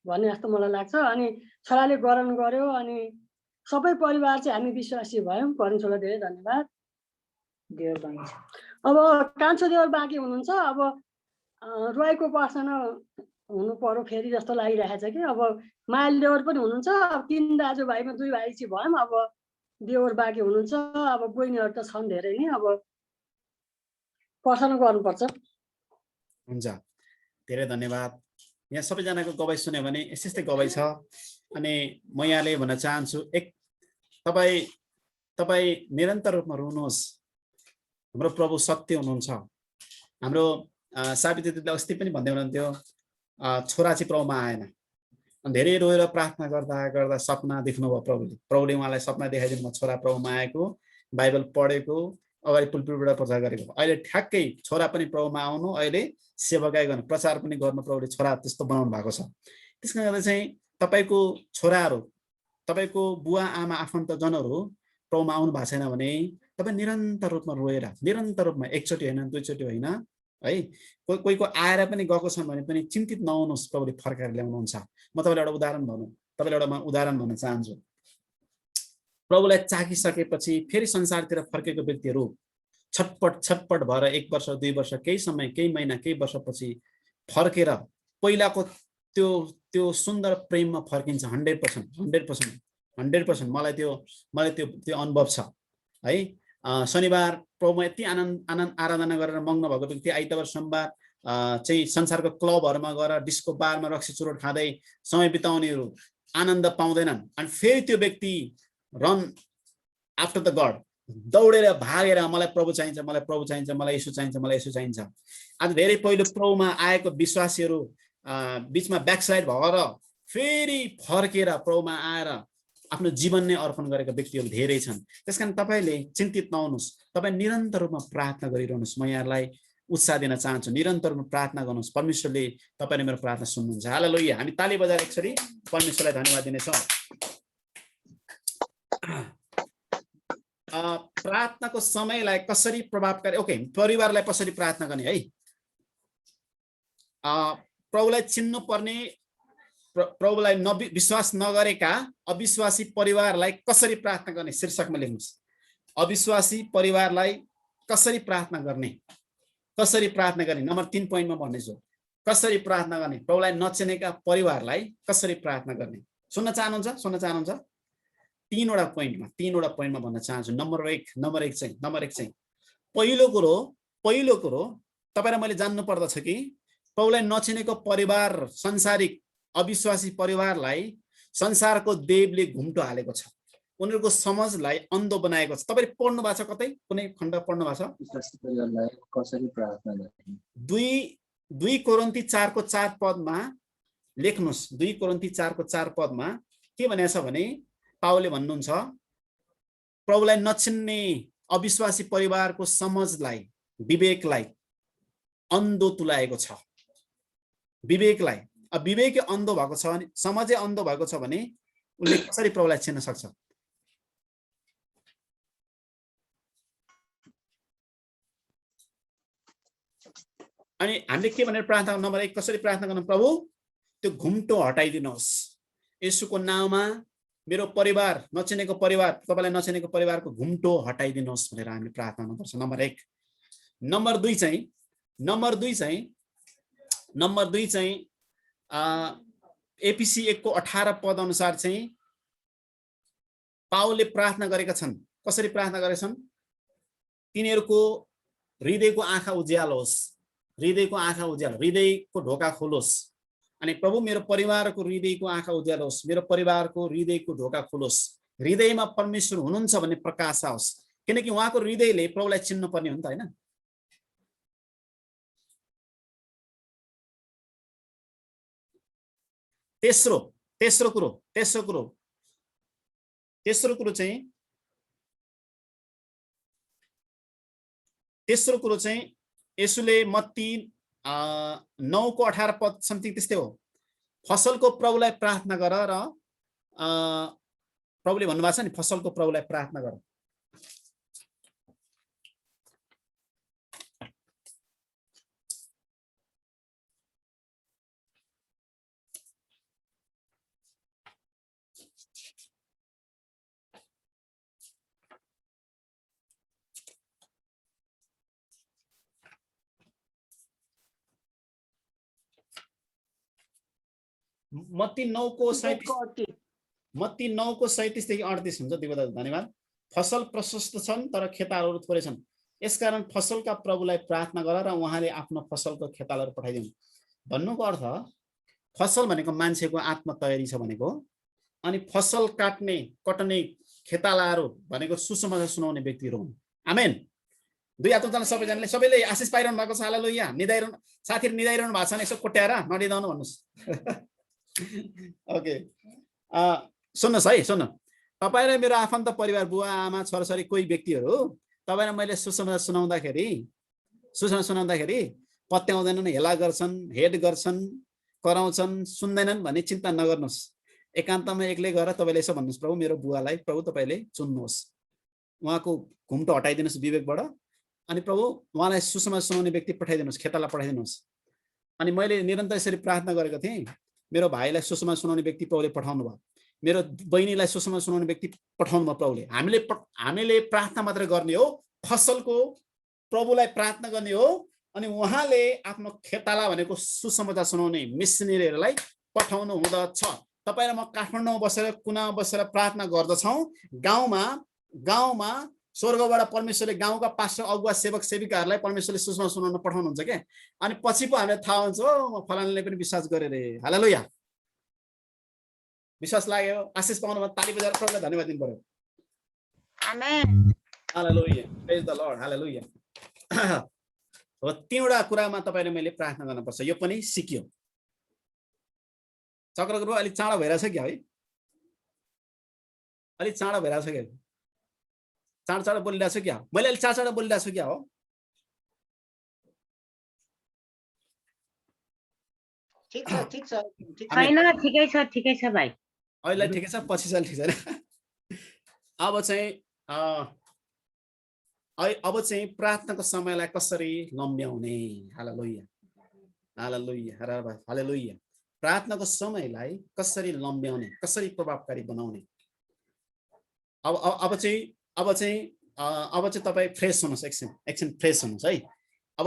भन्ने जस्तो मलाई लाग्छ। अनि छोराले ग्रहण गर्यो। अनि सबै परिवार चाहिँ हामी विश्वासी भयौँ। परमेश्वरलाई धेरै धन्यवाद। अब कान्छो देवर बाँकी हुनुहुन्छ। अब रुवाईको प्रार्थना हुनु पर्यो फेरि जस्तो लागिरहेको छ कि। अब माइल देवर पनि हुनुहुन्छ। अब 3 दाजुभाइमा 2 भाइ चाहिँ भयौँ। अब देवर बाँकी हुनुहुन्छ। अब बहिनीहरू त छन् धेरै नै। अब प्रार्थना गर्नुपर्छ। हुन्छ, धेरै धन्यवाद। यहाँ सबैजनाको गवाई सुन्यो भने यस्तै गवाई छ। अनि म यहाँले भन्न चाहन्छु, तपाईँ निरन्तर रूपमा रुनुहोस्। हाम्रो प्रभु सत्य हुनुहुन्छ। हाम्रो सावित्री दिदीले अस्ति पनि भन्दै हुनुहुन्थ्यो छोरा चाहिँ प्रभुमा आएन। अनि धेरै रोएर प्रार्थना गर्दा गर्दा सपना देख्नुभयो प्रभुले उहाँलाई सपना देखाइदिनु भयो। छोरा प्रभुमा आएको, बाइबल पढेको, अगाडि पुलपिटबाट प्रचार गरेको। अहिले ठ्याक्कै छोरा पनि प्रभुमा आउनु, अहिले सेवाकाई गर्नु, प्रचार पनि गर्नु प्रभुले छोरा त्यस्तो बनाउनु भएको छ। त्यसकारण गर्दा चाहिँ तपाईँको छोराहरू, तपाईँको बुवा आमा आफन्तजनहरू प्रभुमा आउनु भएको छैन भने तपाईँ निरन्तर रूपमा रोएर, निरन्तर रूपमा एकचोटि होइन 2 चोटि होइन है, कोहीको आएर पनि गएको छ भने पनि चिन्तित नहुनुहोस्, प्रभुले फर्काएर ल्याउनुहुन्छ। म तपाईँलाई एउटा उदाहरण भन्न चाहन्छु। प्रभुलाई चाखिसकेपछि फेरि संसारतिर फर्केको व्यक्तिहरू छटपट भएर 1 वर्ष 2 वर्ष केही समय, केही महिना, केही वर्षपछि फर्केर पहिलाको त्यो सुन्दर प्रेममा फर्किन्छ। 100% मलाई त्यो अनुभव छ है। शनिबार प्रभुमा यति आनन्द आराधना गरेर मग्न भएको व्यक्ति आइतबार सोमबार चाहिँ संसारको क्लबहरूमा गएर डिस्को बारमा रक्सी चुरोट खाँदै समय बिताउनेहरू आनन्द पाउँदैनन्। अनि फेरि त्यो व्यक्ति रन आफ्टर द गड, दौडेर भागेर मलाई प्रभु चाहिन्छ, मलाई प्रभु चाहिन्छ, मलाई यसो चाहिन्छ, मलाई यसो चाहिन्छ। आज धेरै पहिलो प्रभुमा आएको विश्वासीहरू बिचमा ब्याकसाइड भएर फेरि फर्केर प्रभुमा आएर आफ्नो जीवन नै अर्पण गरेका व्यक्तिहरू धेरै छन्। त्यसकारण तपाईँले चिन्तित नहुनुहोस्, तपाईँ निरन्तर रूपमा प्रार्थना गरिरहनुहोस्। म यहाँलाई उत्साह दिन चाहन्छु, निरन्तर रूपमा प्रार्थना गर्नुहोस्। परमेश्वरले तपाईँले मेरो प्रार्थना सुन्नुहुन्छ। हालेलुया। हामी ताली बजाएर एकचोटि परमेश्वरलाई धन्यवाद दिनेछौँ। प्रार्थनाको समयलाई कसरी प्रभावकारी, ओके, परिवारलाई कसरी प्रार्थना गर्ने है। प्रभुलाई चिन्नु पर्ने, प्रभुलाई विश्वास नगरेका अविश्वासी परिवारलाई कसरी प्रार्थना गर्ने शीर्षकमा लेख्नुहोस्। अविश्वासी परिवारलाई कसरी प्रार्थना गर्ने, कसरी प्रार्थना गर्ने, नम्बर 3 पोइन्टमा भन्नेछु। कसरी प्रार्थना गर्ने, प्रभुलाई नचिनेका परिवारलाई कसरी प्रार्थना गर्ने। सुन्न चाहनुहुन्छ? 3वटा पोइन्टमा भन्न चाहन्छु। नम्बर एक चाहिँ पहिलो कुरो तपाईँ र मैले जान्नु पर्दछ कि प्रभुलाई नचिनेको परिवार, संसारिक अविश्वासी परिवारलाई संसारको देवले घुम्टो हालेको छ। उनीहरूको समझलाई अन्धो बनाएको छ। तपाईँले पढ्नु भएको छ, कतै कुनै खण्ड पढ्नु भएको छ? कसरी प्रार्थना गर्ने? 2 कोरिन्थी 4:4 पदमा लेख्नुहोस्। 2 कोरिन्थी 4:4 पदमा के भनेको छ भने पावलले भन्नुहुन्छ प्रभुलाई नचिन्ने अविश्वासी परिवारको समझलाई, विवेकलाई अन्धो तुल्याएको छ। विवेकलाई, अब विवेक अन्धो भएको छ भने, समझै अन्धो भएको छ भने उसले कसरी प्रभुलाई चिन्न सक्छ? अनि हामीले के भनेर प्रार्थना, नम्बर 1 कसरी प्रार्थना गर्नु? प्रभु त्यो घुम्टो हटाइदिनुहोस् येशूको नाममा। मेरो परिवार, नचिनेको परिवार, तपाईलाई नचिनेको परिवारको घुम्टो हटाइदिनुहोस् भनेर हामीले प्रार्थना गर्नुपर्छ। नम्बर 1। नम्बर 2 चाहिँ एपीसी 1:18 पद अनुसार चाहिँ पावलले प्रार्थना गरेका छन्। कसरी प्रार्थना गरेछन्? तिनीहरूको हृदयको आँखा उज्यालो होस्, हृदयको आँखा उज्यालो, हृदयको ढोका खोलोस्। अनि प्रभु मेरो परिवारको हृदयको आँखा उज्यालो होस्, मेरो परिवारको हृदयको ढोका खोलोस्, हृदयमा परमेश्वर हुनुहुन्छ भन्ने प्रकाश आओस्। किनकि उहाँको हृदयले प्रभुलाई चिन्नु पर्ने हो नि त, हैन? तेस्रो कुरो चाहिँ यसुले मत्ती 9:18 पद समथिङ त्यस्तै हो। फसलको प्रभुलाई प्रार्थना गर र प्रभुले भन्नुभएको छ नि फसलको प्रभुलाई प्रार्थना गर। मत्ती 9:37 देखि 38 हुन्छ। दिवदा धन्यवाद। फसल प्रशस्त छन् तर खेतालाहरू थोरै छन्, यसकारण फसलका प्रभुलाई प्रार्थना गर र उहाँले आफ्नो फसलको खेतालाहरू पठाइदिनु। भन्नुको अर्थ फसल भनेको मान्छेको आत्मा तयारी छ भनेको, अनि फसल कटने खेतालाहरू भनेको सुसमाचार सुनाउने व्यक्तिहरू हुन्। आमेन। दुई हातमा सबैजनाले सबैले आशिष पाइरहनु भएको छ। हालेलुया। साथीहरू निदाइरहनु भएको छ भने यसो कोट्याएर ननिदाउनु भन्नुहोस्। ओके, सुन्नुहोस् है, सुन्नु। तपाईँ र मेरो आफन्त परिवार, बुवा आमा छोराछोरी कोही व्यक्तिहरू तपाईँलाई मैले सुसमाचार सुनाउँदाखेरि पत्याउँदैनन्, हेला गर्छन्, हेड गर्छन्, कराउँछन्, सुन्दैनन् भन्ने चिन्ता नगर्नुहोस्। एकान्तमा एक्लै गएर तपाईँले यसो भन्नुहोस्, प्रभु मेरो बुवालाई प्रभु तपाईँले चुन्नुहोस्, उहाँको घुम्टो हटाइदिनुहोस् विवेकबाट, अनि प्रभु उहाँलाई सुसमाचार सुनाउने व्यक्ति पठाइदिनुहोस्, खेताला पठाइदिनुहोस्। अनि मैले निरन्तर यसरी प्रार्थना गरेको थिएँ, मेरो भाइलाई सुसमाचार सुनाउने व्यक्ति प्रभुले पठाउनु भयो, मेरो बहिनीलाई सुसमाचार सुनाउने व्यक्ति पठाउनु भयो प्रभुले। हामीले प्रार्थना मात्र गर्ने हो, फसलको प्रभुलाई प्रार्थना गर्ने हो, अनि उहाँले आफ्नो खेताला भनेको सुसमाचार सुनाउने मिसनरीहरूलाई पठाउनु हुँदछ। तपाईँ र म काठमाडौँमा बसेर कुनामा बसेर प्रार्थना गर्दछौँ। गाउँमा स्वर्गबाट परमेश्वरले गाउँका पास्टर अगुवा सेवक सेविकाहरूलाई परमेश्वरले सुसमाचार सुनाउन पठाउनुहुन्छ क्या। अनि पछि पो हामीलाई थाहा हुन्छ, म फलानाले पनि विश्वास गरे रे। हालेलुया। विश्वास लाग्यो? आशिष पाउनुमा ताली बजाएर प्रभुलाई धन्यवाद दिनु पर्यो। आमेन। हालेलुया। प्रेज द लर्ड। हालेलुया। हो, तीनवटा कुरामा तपाईँले मैले प्रार्थना गर्नुपर्छ। यो पनि सिकियो। चक्रगुरु अलिक चाँडो भइरहेछ क्या है? अलिक चाँडो भइरहेछ क्या? चाँडो बोलिरहेको छु क्या? मैले अलिक चाँडो बोलिरहेको छु क्या हो? ठिक छ छैन, ठिकै छ भाइ। अहिले ठिकै छ, पछि चाहिँ ठिक छैन। अब चाहिँ प्रार्थनाको समयलाई कसरी लम्ब्याउने? हालेलुया। हालेलुया। प्रार्थनाको समयलाई कसरी लम्ब्याउने, कसरी प्रभावकारी बनाउने? अब चाहिँ तपाईँ फ्रेस हुनुहोस्, एकछिन फ्रेस हुनुहोस् है। अब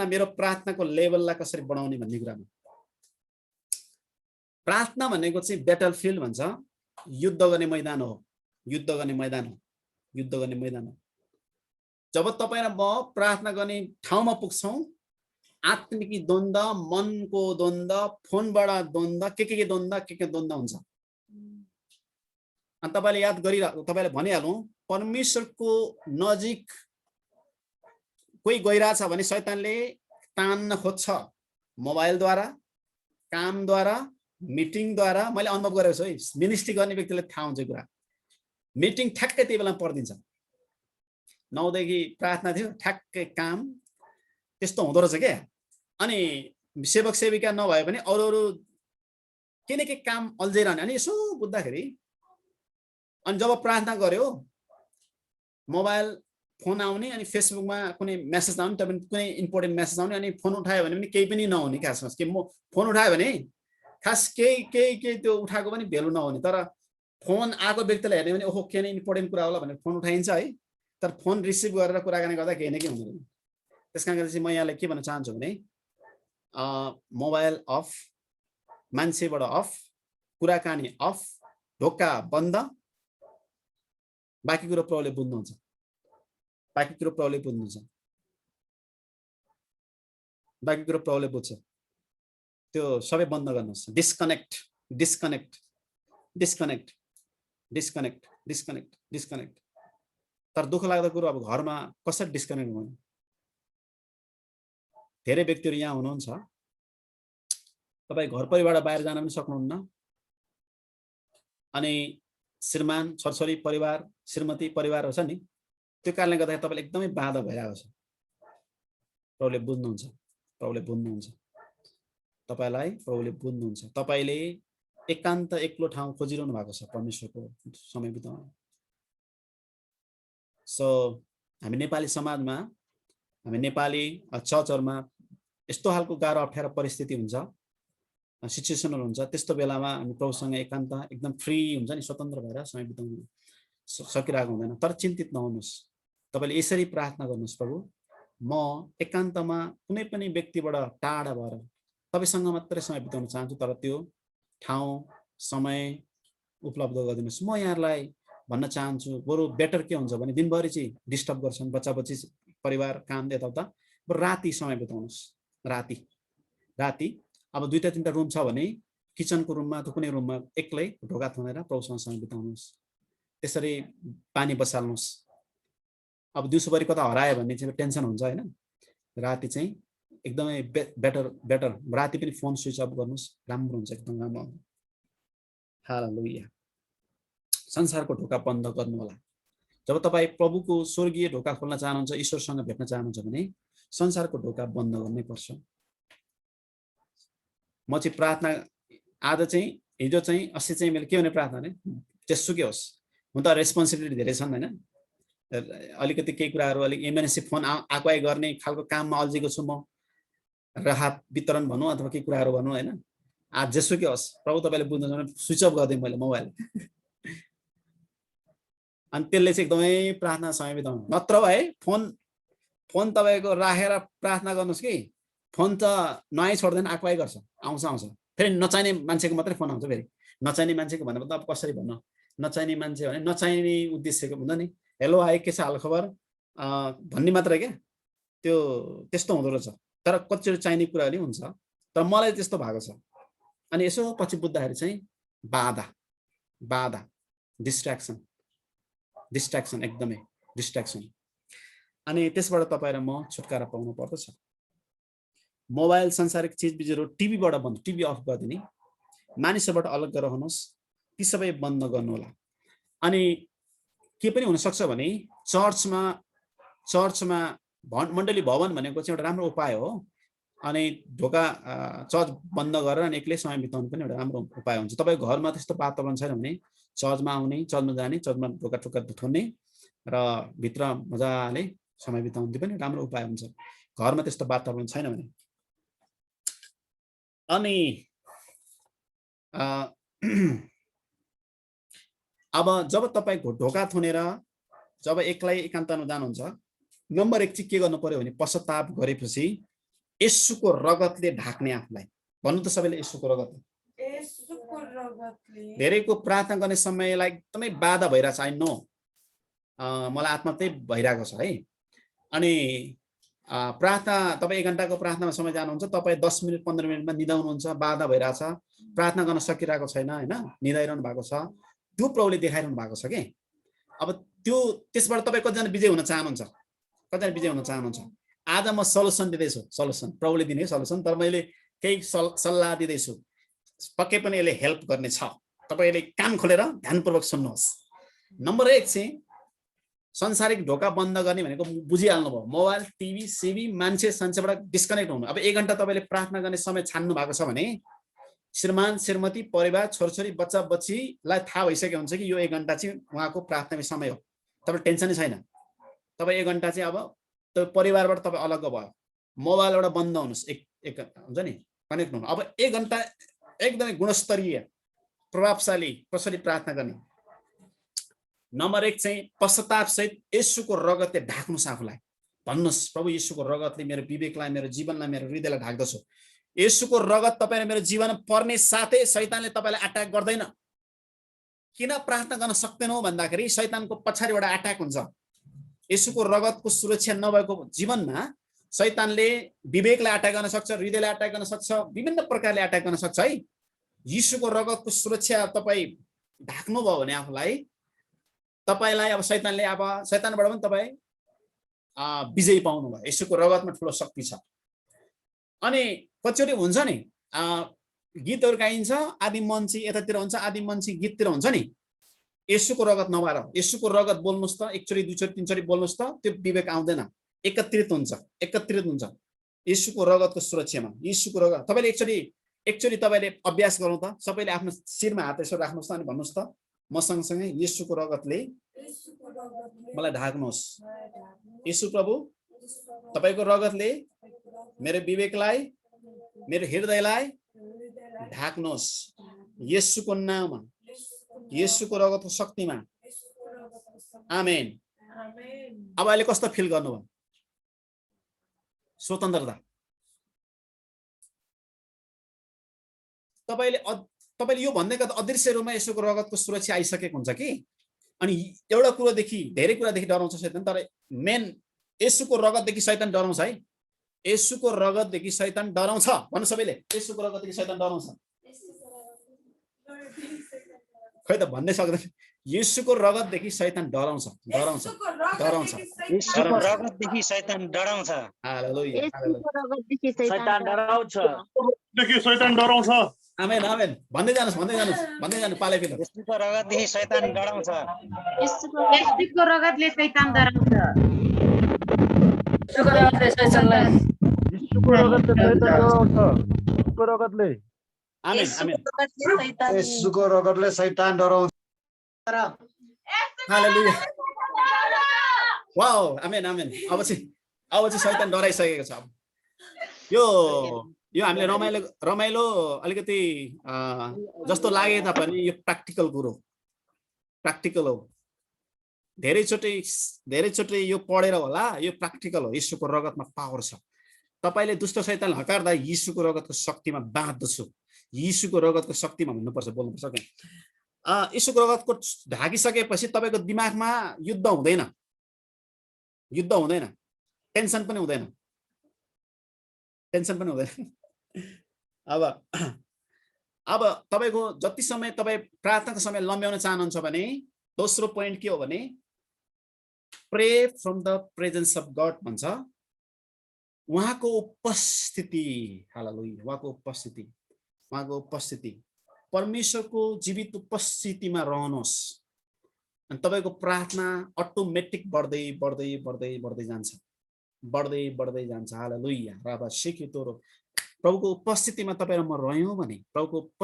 मेरो प्रार्थनाको लेभललाई कसरी बढाउने भन्ने कुरामा, प्रार्थना भनेको चाहिँ ब्याटल फिल्ड भन्छ, युद्ध गर्ने मैदान हो। जब तपाईँ र म प्रार्थना गर्ने ठाउँमा पुग्छौँ, आत्मिकी द्वन्द्व, मनको द्वन्द्व, फोनबाट द्वन्द्व, के द्वन्द्व हुन्छ। अनि तपाईँले भनिहालौँ, परमेश्वरको नजिक कोही गइरहेछ भने शैतानले तान्न खोज्छ, मोबाइलद्वारा, कामद्वारा, मिटिङद्वारा। मैले अनुभव गरेको छु है, मिनिस्ट्री गर्ने व्यक्तिलाई थाहा हुन्छ कुरा। मिटिङ ठ्याक्कै त्यही बेला परिदिन्छ। 9 देखि प्रार्थना थियो, ठ्याक्कै काम, त्यस्तो हुँदो रहेछ क्या। अनि सेवक सेविका नभए पनि अरू के न के काम अल्झिरहने। अनि यसो बुझ्दाखेरि, अनि जब प्रार्थना गर्यो, मोबाइल फोन आउने, अनि फेसबुकमा कुनै मेसेज आउने, तपाईँ कुनै इम्पोर्टेन्ट मेसेज आउने, अनि फोन उठायो भने पनि केही पनि नहुने। खासमा के म फोन उठायो भने खास केही त्यो उठाएको पनि भेल्यु नहुने, तर फोन आएको व्यक्तिलाई हेर्ने भने ओहो के नै इम्पोर्टेन्ट कुरा होला भनेर फोन उठाइन्छ है। तर फोन रिसिभ गरेर कुराकानी गर्दा केही न केही हुँदैन। त्यस कारणले चाहिँ म यहाँलाई के भन्न चाहन्छु भने, मोबाइल अफ, मान्छेबाट अफ, कुराकानी अफ, ढोका बन्द, बाँकी कुरो प्रभुले बुझ्नुहुन्छ, बाँकी कुरो प्रभुले बुझ्नुहुन्छ, बाँकी कुरो प्रभुले बुझ्छ। त्यो सबै बन्द गर्नुहोस्। Disconnect disconnect disconnect disconnect disconnect disconnect. तर दुःख लाग्दो कुरो अब घरमा कसरी डिस्कनेक्ट हुनु? धेरै व्यक्तिहरू यहाँ हुनुहुन्छ, तपाईँ घर परिवारबाट बाहिर जान पनि सक्नुहुन्न, अनि श्रीमान छोरछोरी परिवार श्रीमती परिवार छ नि, त्यो कारणले गर्दाखेरि तपाईँले एकदमै बाधा भइरहेको छ। प्रभुले बुझ्नुहुन्छ, प्रभुले बुझ्नुहुन्छ, तपाईँलाई प्रभुले बुझ्नुहुन्छ। तपाईँले एकान्त एक्लो ठाउँ खोजिरहनु भएको छ परमेश्वरको समय बिताउन। सो हामी नेपाली समाजमा, हामी नेपाली चर्चहरूमा यस्तो खालको गाह्रो अप्ठ्यारो परिस्थिति हुन्छ, सिचुएसनहरू हुन्छ, त्यस्तो बेलामा हामी प्रभुसँग एकान्त एकदम फ्री हुन्छ नि, स्वतन्त्र भएर समय बिताउनु सकिरहेको हुँदैन। तर चिन्तित नहुनुहोस्, तपाईँले यसरी प्रार्थना गर्नुहोस्, प्रभु म एकान्तमा कुनै पनि व्यक्तिबाट टाढा भएर तपाईँसँग मात्रै समय बिताउन चाहन्छु, तर त्यो ठाउँ समय उपलब्ध गरिदिनुहोस्। म यहाँहरूलाई भन्न चाहन्छु, बरु बेटर के हुन्छ भने दिनभरि चाहिँ डिस्टर्ब गर्छन् बच्चा बच्ची परिवार काम यताउता, बरु राति समय बिताउनुहोस्। राति राति अब 2-3टा रुम छ भने किचनको रुममा त कुनै रुममा एक्लै ढोका थुनेर प्रभुसँग समय बिताउनुहोस्। त्यसरी पानी बसाल्नुहोस्। अब दिउँसोभरि कता हरायो भन्ने चाहिँ टेन्सन हुन्छ होइन। राति चाहिँ एकदमै बेटर राति पनि फोन स्विच अफ गर्नुहोस्, राम्रो हुन्छ, एकदम राम्रो। हालेलुया। संसारको ढोका बन्द गर्नु होला। जब तपाईँ प्रभुको स्वर्गीय ढोका खोल्न चाहनुहुन्छ, ईश्वरसँग भेट्न चाहनुहुन्छ भने संसारको ढोका बन्द गर्नै पर्छ। म चाहिँ प्रार्थना आज चाहिँ हिजो चाहिँ अस्ति चाहिँ मैले के भने प्रार्थना भने जेसुकै होस्, हुन त रेस्पोन्सिबिलिटी धेरै छन् होइन, अलिकति केही कुराहरू अलिक इमर्जेन्सी फोन आक्वाई गर्ने खालको काममा अल्झेको छु म, राहत वितरण भनौँ अथवा केही कुराहरू भनौँ होइन। आज जेसुकै होस्, प्रभु तपाईँले बुझ्नुहुन्छ भने स्विच अफ गरिदिएँ मैले मोबाइल। अनि त्यसले चाहिँ एकदमै प्रार्थना समय बिताउनु। नत्र भए फोन तपाईँको राखेर प्रार्थना गर्नुहोस् कि फोन त नआइ छोड्दैन, आक्वाई गर्छ, आउँछ फेरि नचाहिने मान्छेको मात्रै फोन आउँछ। फेरि नचाहिने मान्छेको भनेको त अब कसरी भन्नु, नचाहिने मान्छे भने नचाहिने उद्देश्यको हुन्छ नि, हेलो आयो के छ हालखबर भन्ने मात्रै क्या, त्यो त्यस्तो हुँदो रहेछ। तर कतिचोटि चाहिने कुराहरू हुन्छ, तर मलाई त्यस्तो भएको छ। अनि यसो पछि बुझ्दाखेरि चाहिँ बाधा डिस्ट्र्याक्सन एकदमै डिस्ट्र्याक्सन। अनि त्यसबाट तपाईँ र म छुटकारा पाउनु पर्दछ। मोबाइल संसारिक चिजबिजहरू टिभीबाट बन्द, टिभी अफ गरिदिने, मानिसबाट अलग गरेर रहनुहोस्, ती सबै बन्द गर्नु होला। अनि के पनि हुनसक्छ भने चर्चमा मण्डली भवन भनेको चाहिँ एउटा राम्रो उपाय हो। अनि ढोका चर्च बन्द गरेर अनि एक्लै समय बिताउनु पनि एउटा राम्रो उपाय हुन्छ। तपाईँको घरमा त्यस्तो वातावरण छैन भने चर्चमा आउने, चर्चमा जाने, चर्चमा ढोका टोका थुन्ने र भित्र मजाले समय बिताउनु पनि राम्रो उपाय हुन्छ, घरमा त्यस्तो वातावरण छैन भने। अनि अब जब तपाईँ ढोका थुनेर जब एक्लै एकान्तमा जानुहुन्छ, नम्बर 1 चाहिँ के गर्नु पर्यो भने पश्चाताप गरेपछि येशूको रगतले ढाक्ने आफूलाई। भन्नु त सबैले येशूको रगतले। धेरैको प्रार्थना गर्ने समयलाई एकदमै बाधा भइरहेछ, आई नो, मलाई आत्मा त्यही भइरहेको छ है। अनि प्रार्थना तपाईँ 1 घन्टाको प्रार्थनामा समय जानुहुन्छ, तपाईँ 10 मिनट 15 मिनटमा निदाउनुहुन्छ, बाधा भइरहेछ, प्रार्थना गर्न सकिरहेको छैन होइन, निदाइरहनु भएको छ, त्यो प्रभुले देखाइरहनु भएको छ कि। अब त्यसबाट तपाईँ कतिजना विजय हुन चाहनुहुन्छ, कतिजना विजय हुन चाहनुहुन्छ? आज म सल्युसन दिँदैछु, सल्युसन प्रभुले दिने सल्युसन, तर मैले केही सल्लाह दिँदैछु, पक्कै पनि यसले हेल्प गर्ने छ। तपाईँले कान खोलेर ध्यानपूर्वक सुन्नुहोस्। नम्बर 1 चाहिँ संसारिक ढोका बन्द गर्ने भनेको बुझिहाल्नु भयो, मोबाइल टिभी सिभी मान्छेबाट डिस्कनेक्ट हुनु। अब 1 घन्टा तपाईँले प्रार्थना गर्ने समय छान्नु भएको छ भने श्रीमान श्रीमती परिवार छोरछोरी बच्चा बच्चीलाई थाहा भइसकेको हुन्छ कि यो 1 घन्टा चाहिँ उहाँको प्रार्थना समय हो, तपाईँ टेन्सनै छैन। तपाईँ 1 घन्टा चाहिँ अब तपाईँ परिवारबाट तपाईँ अलग भयो, मोबाइलबाट बन्द हुनुहोस्, एक हुन्छ नि कनेक्ट हुनु। अब 1 घन्टा एकदमै गुणस्तरीय प्रभावशाली कसरी प्रार्थना गर्ने। नम्बर 1 चाहिँ पश्चाताप सहित येशूको रगतले ढाक्नुहोस् आफूलाई। भन्नुहोस् प्रभु येशूको रगतले मेरो विवेकलाई, मेरो जीवनलाई, मेरो हृदयलाई ढाक्दछ। येशूको रगत तपाईँ र मेरो जीवनमा पर्ने साथै शैतानले तपाईँलाई अट्याक गर्दैन। किन प्रार्थना गर्न सक्दैनौँ भन्दाखेरि शैतानको पछाडिबाट अट्याक हुन्छ। येशूको रगतको सुरक्षा नभएको जीवनमा शैतानले विवेकलाई अट्याक गर्न सक्छ, हृदयलाई अट्याक गर्न सक्छ, विभिन्न प्रकारले अट्याक गर्न सक्छ है। येशूको रगतको सुरक्षा तपाईँ ढाक्नुभयो भने आफूलाई, तपाईलाई अब शैतानले अब शैतानबाट पनि तपाईँ विजय पाउनु भयो। येशूको रगतमा ठुलो शक्ति छ। अनि कतिचोटि हुन्छ नि गीतहरू गाइन्छ, आदि मन्छी यतातिर हुन्छ, आदि मन्छी गीततिर हुन्छ नि, येशूको रगत नभएर येशूको रगत बोल्नुस् त, एकचोटि दुईचोटि तीनचोटि बोल्नुस् त, त्यो विवेक आउँदैन, एकत्रित हुन्छ येशूको रगतको सुरक्षामा। येशूको रगत तपाईले एकचोटि तपाईले अभ्यास गरौँ त, सबैले आफ्नो शिरमा हात यसो राख्नुस् त अनि भन्नुस् त म सँगसँगै येशूको रगतले मलाई ढाक्नुहोस्। येशू प्रभु तपाईको रगतले मेरो विवेकलाई, मेरो हृदयलाई ढाक्नुहोस् येशूको नाममा, येशूको रगतको शक्तिमा। आमेन। अब अहिले कस्तो फिल गर्नुभयो? स्वतन्त्रता। तपाईले यो भन्दै गर्दा अदृश्य रूपमा येशूको रगतको सुरक्षा आइसकेको हुन्छ कि। अनि एउटा कुरोदेखि धेरै कुरादेखि डराउँछ शैतान, तर मेन येशूको रगतदेखि शैतान डराउँछ है। येशूको रगतदेखि शैतान डराउँछ भन्नु सबैले, येशूको रगतदेखि शैतान डराउँछ। खै त भन्नै सक्दैन। येशूको रगतदेखि शैतान डराउँछ। येशूको रगतदेखि शैतान डराउँछ। हालेलुया। शैतान डराउँछ। शैतान डराउँछ। आमेन आमेन। भन्दै जानुस् पालै पिलो। येशूको रगतदेखि शैतान डराउँछ। येशूको रगतले शैतान डराउँछ। येशूको रगतले आमेन आमेन। येशूको रगतले शैतान डराउँछ। हालेलुया। वाओ, आमेन आमेन। अब चाहिँ शैतान डराइसकेको छ। यो हामीले रमाइलो अलिकति जस्तो लागे तापनि यो प्र्याक्टिकल कुरो, प्र्याक्टिकल हो। धेरैचोटि यो पढेर होला, यो प्र्याक्टिकल हो। येशूको रगतमा पावर छ। तपाईले दुष्ट शैतान हकार्दा येशूको रगतको शक्तिमा बाँध्दछु, येशूको रगतको शक्तिमा भन्नुपर्छ, बोल्नुपर्छ। येशूको रगतको ढाकिसकेपछि तपाईको दिमागमा युद्ध हुँदैन, टेन्सन पनि हुँदैन। अब तपाईको जति समय तपाई प्रार्थनाको समय लम्ब्याउन चाहनुहुन्छ भने दोस्रो पोइन्ट के हो भने pray from the presence of God भन्छ। उहाँको उपस्थिति, हालेलुया, उहाँको उपस्थिति परमेश्वरको जीवित उपस्थितिमा रहनुहोस् अनि तपाईको प्रार्थना अटोमेटिक बढ्दै जान्छ। हालेलुया। राबा सिकितोरो प्रभुको उपस्थितिमा तपाईँ र म रह्यौँ भने, प्रभुको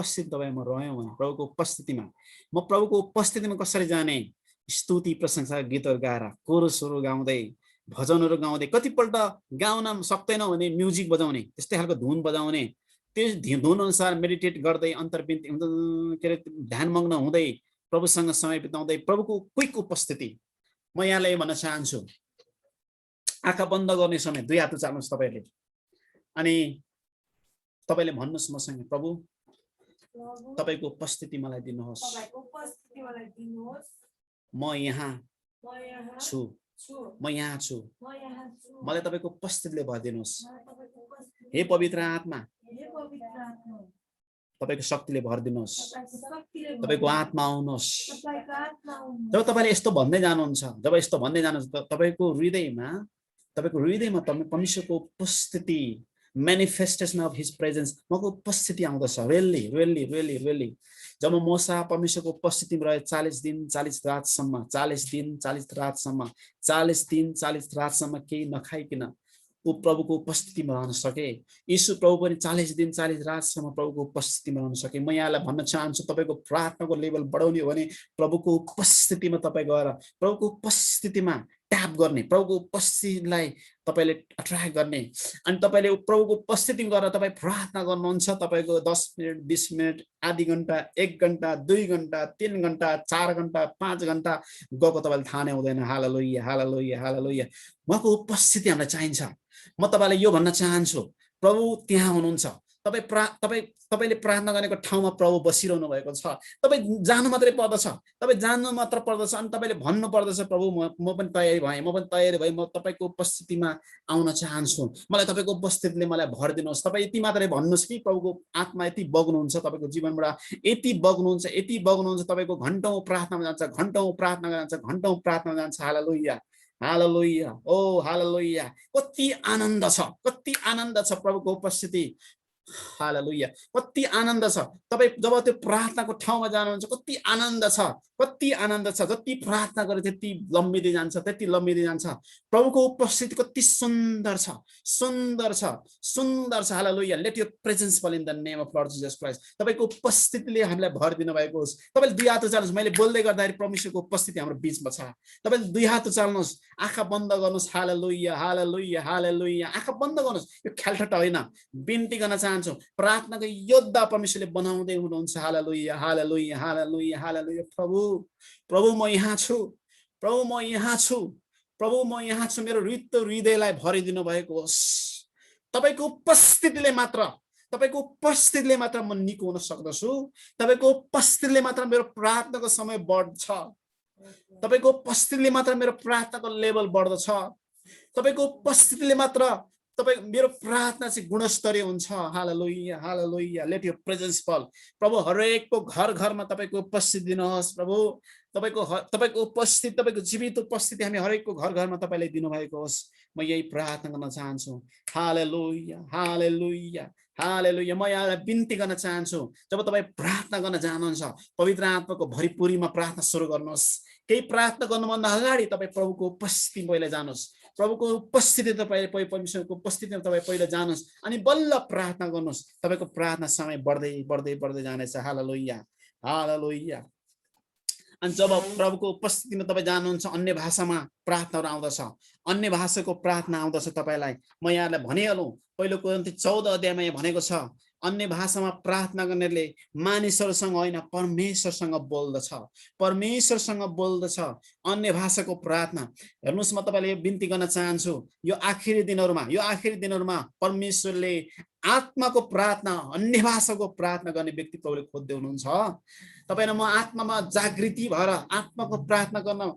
उपस्थितिमा कसरी जाने? स्तुति प्रशंसा गीतहरू गाएर, कोरसहरू गाउँदै, भजनहरू गाउँदै, कतिपल्ट गाउन सक्दैनौँ भने म्युजिक बजाउने, त्यस्तै खालको धुन बजाउने, त्यो धुन अनुसार मेडिटेट गर्दै अन्तर्विन्ती के अरे ध्यानमग्न हुँदै प्रभुसँग समय बिताउँदै प्रभुको क्विक उपस्थिति। म यहाँलाई भन्न चाहन्छु, आँखा बन्द गर्ने समय दुई हात उचाल्नुहोस् तपाईले अनि तपाईले भन्नुहोस् मसँग, प्रभु तपाईको उपस्थिति मलाई दिनुहोस्, म यहाँ छु, मलाई तपाईको उपस्थितिले भरिदिनुहोस्। हे पवित्र आत्मा, तपाईको शक्तिले भरिदिनुहोस्, तपाईको आत्मा आउनुहोस्। जब तपाईले यस्तो भन्दै जानुहुन्छ, तपाईको हृदयमा परमेश्वरको उपस्थिति, मैनिफेस्टेशन अफ हिज प्रेजेन्स, उहाँको उपस्थिति आउँदछ। रियली जब मोसा परमेश्वरको उपस्थितिमा रहे 40 दिन 40 रातसम्म, 40 दिन 40 रातसम्म केही नखाइकन ऊ प्रभुको उपस्थितिमा रहन सके। यीशु प्रभु पनि 40 दिन 40 रातसम्म प्रभुको उपस्थितिमा रहन सके। म यहाँलाई भन्न चाहन्छु, तपाईको प्रार्थनाको लेभल बढाउने हो भने प्रभुको उपस्थितिमा तपाईँ गएर प्रभुको उपस्थितिमा ट्याप गर्ने, प्रभुको उपस्थितिलाई तपाईले अट्र्याक्ट गर्ने अनि तपाईले प्रभुको उपस्थितिमा गएर तपाईँ प्रार्थना गर्नुहुन्छ। तपाईको 10 मिनट 20 मिनट, आधी घण्टा, 1 घण्टा, 2 घण्टा, 3 घण्टा, 4 घण्टा, 5 घण्टा गएको तपाईले थाहा नै हुँदैन। हालेलुया। उहाँको उपस्थिति हामीलाई चाहिन्छ। म तपाईलाई यो भन्न चाहन्छु, प्रभु त्यहाँ हुनुहुन्छ, तपाईले प्रार्थना गरेको ठाउँमा प्रभु बसिरहनु भएको छ। तपाईँ जानु मात्रै पर्दछ, तपाईँ जान्नु मात्र पर्दछ अनि तपाईँले भन्नु पर्दछ प्रभु म पनि तयारी भएँ, म पनि तयारी भएँ, म तपाईँको उपस्थितिमा आउन चाहन्छु, मलाई तपाईँको उपस्थितिले मलाई भर दिनुहोस्। तपाईँ यति मात्रै भन्नुहोस् कि प्रभुको आत्मा यति बग्नुहुन्छ तपाईँको जीवनबाट, यति बग्नुहुन्छ तपाईँको घन्टौँ प्रार्थनामा जान्छ, घन्टौँ प्रार्थना जान्छ, घन्टौँ प्रार्थना जान्छ। हालेलुया, हालेलुया, ओ हालेलुया। कति आनन्द छ प्रभुको उपस्थिति। हालेलुया, कति आनन्द छ। तपाईँ जब त्यो प्रार्थनाको ठाउँमा जानुहुन्छ कति आनन्द छ। जति प्रार्थना गरे त्यति लम्बिँदै जान्छ। प्रभुको उपस्थिति कति सुन्दर छ। हालेलुया, लेट योर प्रेजेन्स फल in the name of lord Jesus Christ. तपाईँको उपस्थितिले हामीलाई भर दिनु भएको होस्। तपाईँले दुई हात उचाल्नुहोस्। मैले बोल्दै गर्दाखेरि परमेश्वरको उपस्थिति हाम्रो बीचमा छ। तपाईँले दुई हात उचाल्नुहोस्, आँखा बन्द गर्नुहोस्। हालेलुया, हालेलुया, हालेलुया। आँखा बन्द गर्नुहोस्। यो ख्यालठट्टा होइन, बिन्ती गर्न चाहन्छु। प्रार्थनाको योद्धा परमेश्वरले बनाउँदै हुनुहुन्छ। हालेलुया, हालेलुया, हालेलुया, हालेलुया। प्रभु म यहाँ छु, प्रभु म यहाँ छु। मेरो रित्तो हृदयलाई भरिदिनु भएको होस्। तपाईँको उपस्थितिले मात्र म निको हुन सक्दछु। तपाईँको उपस्थितिले मात्र मेरो प्रार्थनाको समय बढ्छ। तपाईँको उपस्थितिले मात्र मेरो प्रार्थनाको लेभल बढ्दछ। तपाईँको उपस्थितिले मात्र मेरो प्रार्थना चाहिँ गुणस्तरीय हुन्छ। हालेलुया, हालेलुया, लेट योर प्रेजेन्स फल। प्रभु हरेकको घरमा तपाईँको उपस्थिति दिनुहोस्। प्रभु तपाईँको उपस्थिति, तपाईँको जीवित उपस्थिति हामी हरेकको घरमा तपाईँले दिनुभएको होस्। म यही प्रार्थना गर्न चाहन्छु। हालेलुया, हालेलुया, हालेलुया। म यहाँलाई बिन्ती गर्न चाहन्छु, जब तपाईँ प्रार्थना गर्न जानुहुन्छ पवित्र आत्माको भरिपुरीमा प्रार्थना सुरु गर्नुहोस्। केही प्रार्थना गर्नुभन्दा अगाडि तपाईँ प्रभुको उपस्थिति पहिला जानुहोस्। प्रभुको उपस्थिति तपाईँ परमेश्वरको उपस्थितिमा तपाईँ पहिला जानुहोस् अनि बल्ल प्रार्थना गर्नुहोस्। तपाईँको प्रार्थना समय बढ्दै जानेछ। हालेलुया, हालेलुया। अनि जब प्रभुको उपस्थितिमा तपाईँ जानुहुन्छ अन्य भाषामा प्रार्थनाहरू आउँदछ, अन्य भाषाको प्रार्थना आउँदछ तपाईँलाई। म यहाँलाई भनिहालौँ, पहिलो कोरिन्थी 14 अध्यायमा यहाँ भनेको छ, अन्य भाषामा प्रार्थना गर्नेले मानिसहरूसँग होइन परमेश्वरसँग बोल्दछ, अन्य भाषाको प्रार्थना। हेर्नुहोस्, म तपाईँलाई बिन्ती गर्न चाहन्छु, यो आखिरी दिनहरूमा परमेश्वरले आत्माको प्रार्थना, अन्य भाषाको प्रार्थना गर्ने व्यक्ति प्रभुले खोज्दै हुनुहुन्छ। तपाईँ र म आत्मामा जागृति भएर आत्माको प्रार्थना गर्न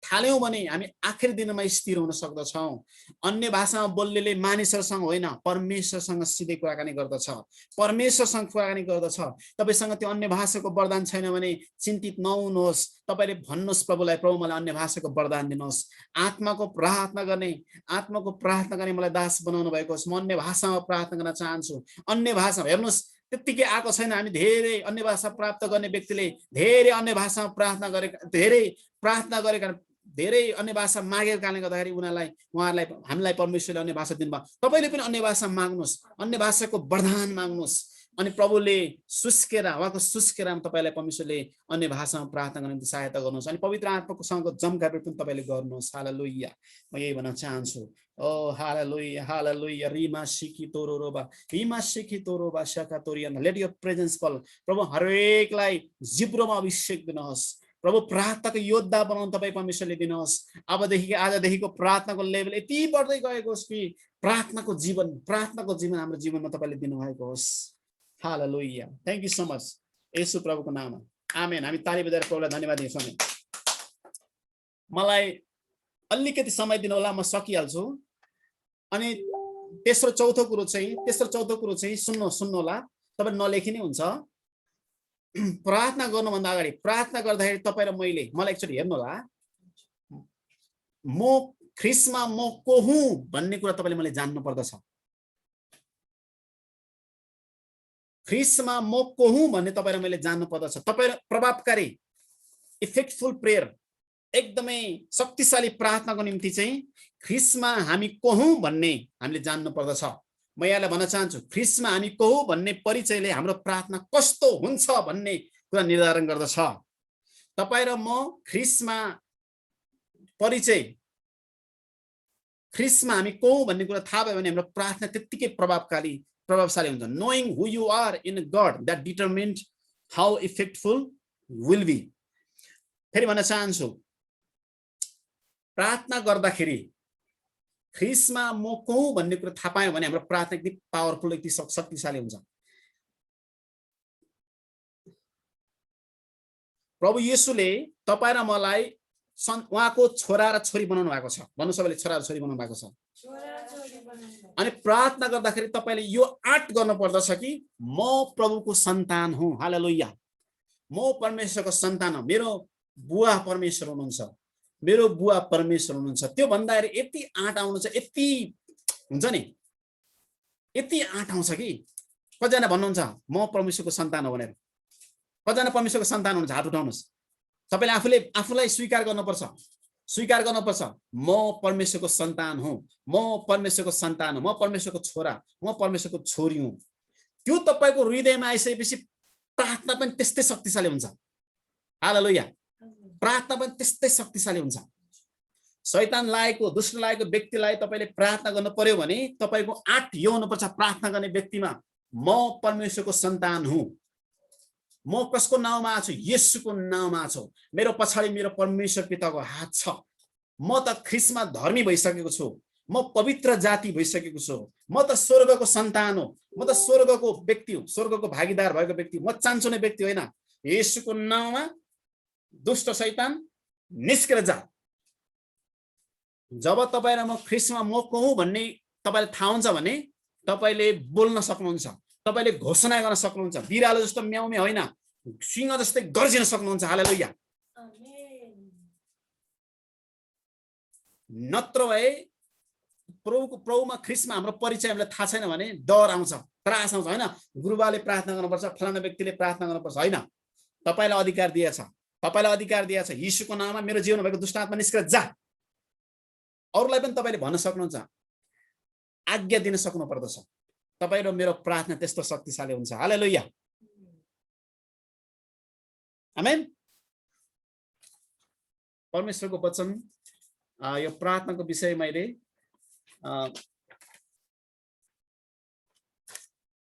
थाल्यौँ भने हामी आखिरी दिनमा स्थिर हुन सक्दछौँ। अन्य भाषामा बोल्नेले मानिसहरूसँग होइन परमेश्वरसँग सिधै कुराकानी गर्दछ, तपाईँसँग त्यो अन्य भाषाको वरदान छैन भने चिन्तित नहुनुहोस्। तपाईँले भन्नुहोस् प्रभुलाई, प्रभु मलाई अन्य भाषाको वरदान दिनुहोस्। आत्माको प्रार्थना गर्ने मलाई दास बनाउनु भएको होस्। म अन्य भाषामा प्रार्थना गर्न चाहन्छु। अन्य भाषा हेर्नुहोस्, त्यत्तिकै आएको छैन। हामी धेरै अन्य भाषा प्राप्त गर्ने व्यक्तिले धेरै अन्य भाषामा प्रार्थना गरेका, धेरै अन्य भाषा मागेको कारणले गर्दाखेरि उहाँहरूलाई हामीलाई परमेश्वरले अन्य भाषा दिनुभयो। तपाईँले पनि अन्य भाषा माग्नुहोस्, अन्य भाषाको वरदान माग्नुहोस् अनि प्रभुले उहाँको सुस्केरामा तपाईँलाई परमेश्वरले अन्य भाषामा प्रार्थना गर्ने निम्ति सहायता गर्नुहोस् अनि पवित्र आत्माको सँग जमघाट पनि तपाईँले गर्नुहोस्। हालेलुया, म यही भन्न चाहन्छु। ओ हालेलुया, हालेलुया। रिमा सिकी तोरोबा शाखा तोरियाना। लेट योर प्रेजेन्स फल। प्रभु हरेकलाई जिब्रोमा अभिषेक दिनुहोस्। प्रभु प्रार्थनाको योद्धा बनाउनु तपाईँ परमेश्वरले दिनुहोस्। आजदेखिको प्रार्थनाको लेभल यति बढ्दै गएको होस् कि प्रार्थनाको जीवन हाम्रो जीवनमा तपाईँले दिनुभएको होस्। हालेलुया, थ्याङ्क यू सो मच येशू प्रभुको नाममा, आमेन। हामी ताली बजाएर प्रभुलाई धन्यवाद दिन्छौँ। मलाई अलिकति समय दिनु होला, म सकिहाल्छु। अनि तेस्रो चौथो कुरो चाहिँ सुन्नु होला, तपाईँ नलेखि नै हुन्छ। प्रार्थना गर्नुभन्दा अगाडि, प्रार्थना गर्दाखेरि तपाईँ र मलाई एकचोटि हेर्नु होला। ख्रिस्टमा म को हुँ भन्ने कुरा तपाईँले मैले जान्नु पर्दछ। ख्रिस्टमा म को हुँ भन्ने तपाईँ र मैले जान्नु पर्दछ। तपाईँ प्रभावकारी इफेक्टफुल प्रेयर, एकदमै शक्तिशाली प्रार्थनाको निम्ति चाहिँ ख्रिस्टमा हामी को हुँ भन्ने हामीले जान्नु पर्दछ। म यहाँलाई भन्न चाहन्छु, ख्रिस्टमा हामी को हुँ भन्ने परिचयले हाम्रो प्रार्थना कस्तो हुन्छ भन्ने कुरा निर्धारण गर्दछ। तपाईँ र म ख्रिस्टमा हामी को हुँ भन्ने कुरा थाहा भयो भने हाम्रो प्रार्थना त्यत्तिकै प्रभावशाली हुन्छ। Knowing who you are in God that determined how effectful will be. फेरि भन्न चाहन्छु, प्रार्थना गर्दाखेरि ख्रिस्टमा म को हुँ भन्ने कुरा थाहा पायौँ भने हाम्रो प्रार्थना यति पावरफुल, यति शक्तिशाली हुन्छ। प्रभु येशूले तपाईँ र मलाई उहाँको छोरा र छोरी बनाउनु भएको छ। भन्नु सबैले छोरा र छोरी बनाउनु भएको छ। अनि प्रार्थना गर्दाखेरि तपाईले यो आँट गर्न पर्दछ कि म प्रभुको सन्तान हुँ। हालेलुया। म परमेश्वरको सन्तान हुँ। मेरो बुवा परमेश्वर हुनुहुन्छ, मेरो बुवा परमेश्वर हुनुहुन्छ। त्यो भन्दाखेरि यति आँट आउनुहुन्छ, यति हुन्छ नि, यति आँट आउँछ कि कतिजना भन्नुहुन्छ म परमेश्वरको सन्तान हो भनेर? कतिजना परमेश्वरको सन्तान हुनुहुन्छ? हात उठाउनुहोस्। सबैले आफूलाई स्वीकार गर्नुपर्छ, स्वीकार गर्नुपर्छ। म परमेश्वरको सन्तान हुँ, म परमेश्वरको सन्तान हुँ, म परमेश्वरको छोरा, म परमेश्वरको छोरी हुँ। त्यो तपाईको हृदयमा आइसकेपछि प्रार्थना पनि त्यस्तै शक्तिशाली हुन्छ। हालेलुया। प्रार्थना पनि त्यस्तै शक्तिशाली हुन्छ। शैतान लागेको, दुष्ट लागेको व्यक्तिलाई तपाईले प्रार्थना गर्नु पर्यो भने तपाईको आँट यो हुनुपर्छ प्रार्थना गर्ने व्यक्तिमा, म परमेश्वरको सन्तान हुँ। म कसको नाउँमा छु? येशूको नाउँमा छु। मेरो पछाडि मेरो परमेश्वर पिताको हात छ। म त ख्रिस्टमा धर्मी भइसकेको छु। म पवित्र जाति भइसकेको छु। म त स्वर्गको सन्तान हो। म त स्वर्गको व्यक्ति हुँ, स्वर्गको भागीदार भएको व्यक्ति। म चान्चुने व्यक्ति होइन। येशूको नाउँमा दुष्ट शैतान निस्केर जा। जब तपाईँ र म ख्रिस्टमा म को हुँ भन्ने तपाईलाई थाहा हुन्छ भने तपाईले बोल्न सक्नुहुन्छ, तपाईले घोषणा गर्न सक्नुहुन्छ। बिरालो जस्तो म्याउ म्याउ होइन, सिंह जस्तै गर्जिन सक्नुहुन्छ। हालेलुया। नत्र भए प्रभुमा ख्रिस्टमा हाम्रो परिचय हामीलाई थाहा छैन भने डर आउँछ, त्रास आउँछ। होइन, गुरुबाले प्रार्थना गर्नुपर्छ, फलाना व्यक्तिले प्रार्थना गर्नुपर्छ। होइन, तपाईलाई अधिकार दिएछ, तपाईलाई अधिकार दिएछ। यीशुको नाममा मेरो जीवनमा भएको दुष्ट आत्मा निस्केर जा। अरूलाई पनि तपाईले भन्न सक्नुहुन्छ, आज्ञा दिन सक्नु पर्दछ। तपाईँ र मेरो प्रार्थना त्यस्तो शक्तिशाली हुन्छ। हालेलुया। आमेन। परमेश्वरको वचन यो प्रार्थनाको विषय मैले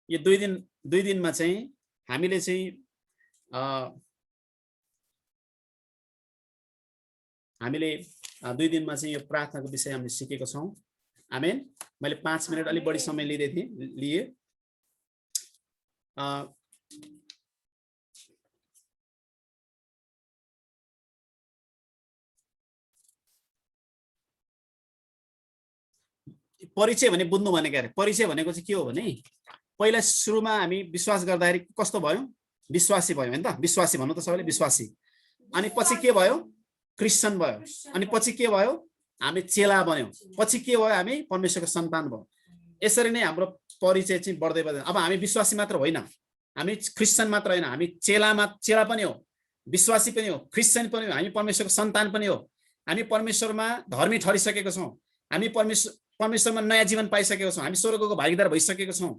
यो दुई दिनमा चाहिँ हामीले चाहिँ दुई दिनमा चाहिँ यो प्रार्थनाको विषय हामीले सिकेको छौँ। आमेन। मैले 5 मिनट अलि बढी समय लिए। परिचय भने बुझ्नु भनेको अरे परिचय भनेको चाहिँ के हो भने पहिला सुरुमा हामी विश्वास गर्दाखेरि कस्तो भयो? विश्वासी भयो हैन त? विश्वासी भन्नु त सबैले विश्वासी। अनि पछि के भयो? क्रिस्चियन भयो। अनि पछि के भयो? हामी चेला बन्यौं। पछि के भयो? हामी परमेश्वरको सन्तान भयो। यसरी नै हाम्रो परिचय चाहिँ बढ्दै बढ्दै। अब हामी विश्वासी मात्र होइन, हामी क्रिस्चियन मात्र होइन, हामी चेला पनि हो, विश्वासी पनि हो, क्रिस्चियन पनि हो, हामी परमेश्वरको सन्तान पनि हो। हामी परमेश्वरमा धर्मी ठहरिसकेको छौँ। हामी परमेश्वरमा नयाँ जीवन पाइसकेको छौँ। हामी स्वर्गको भागीदार भइसकेको छौँ।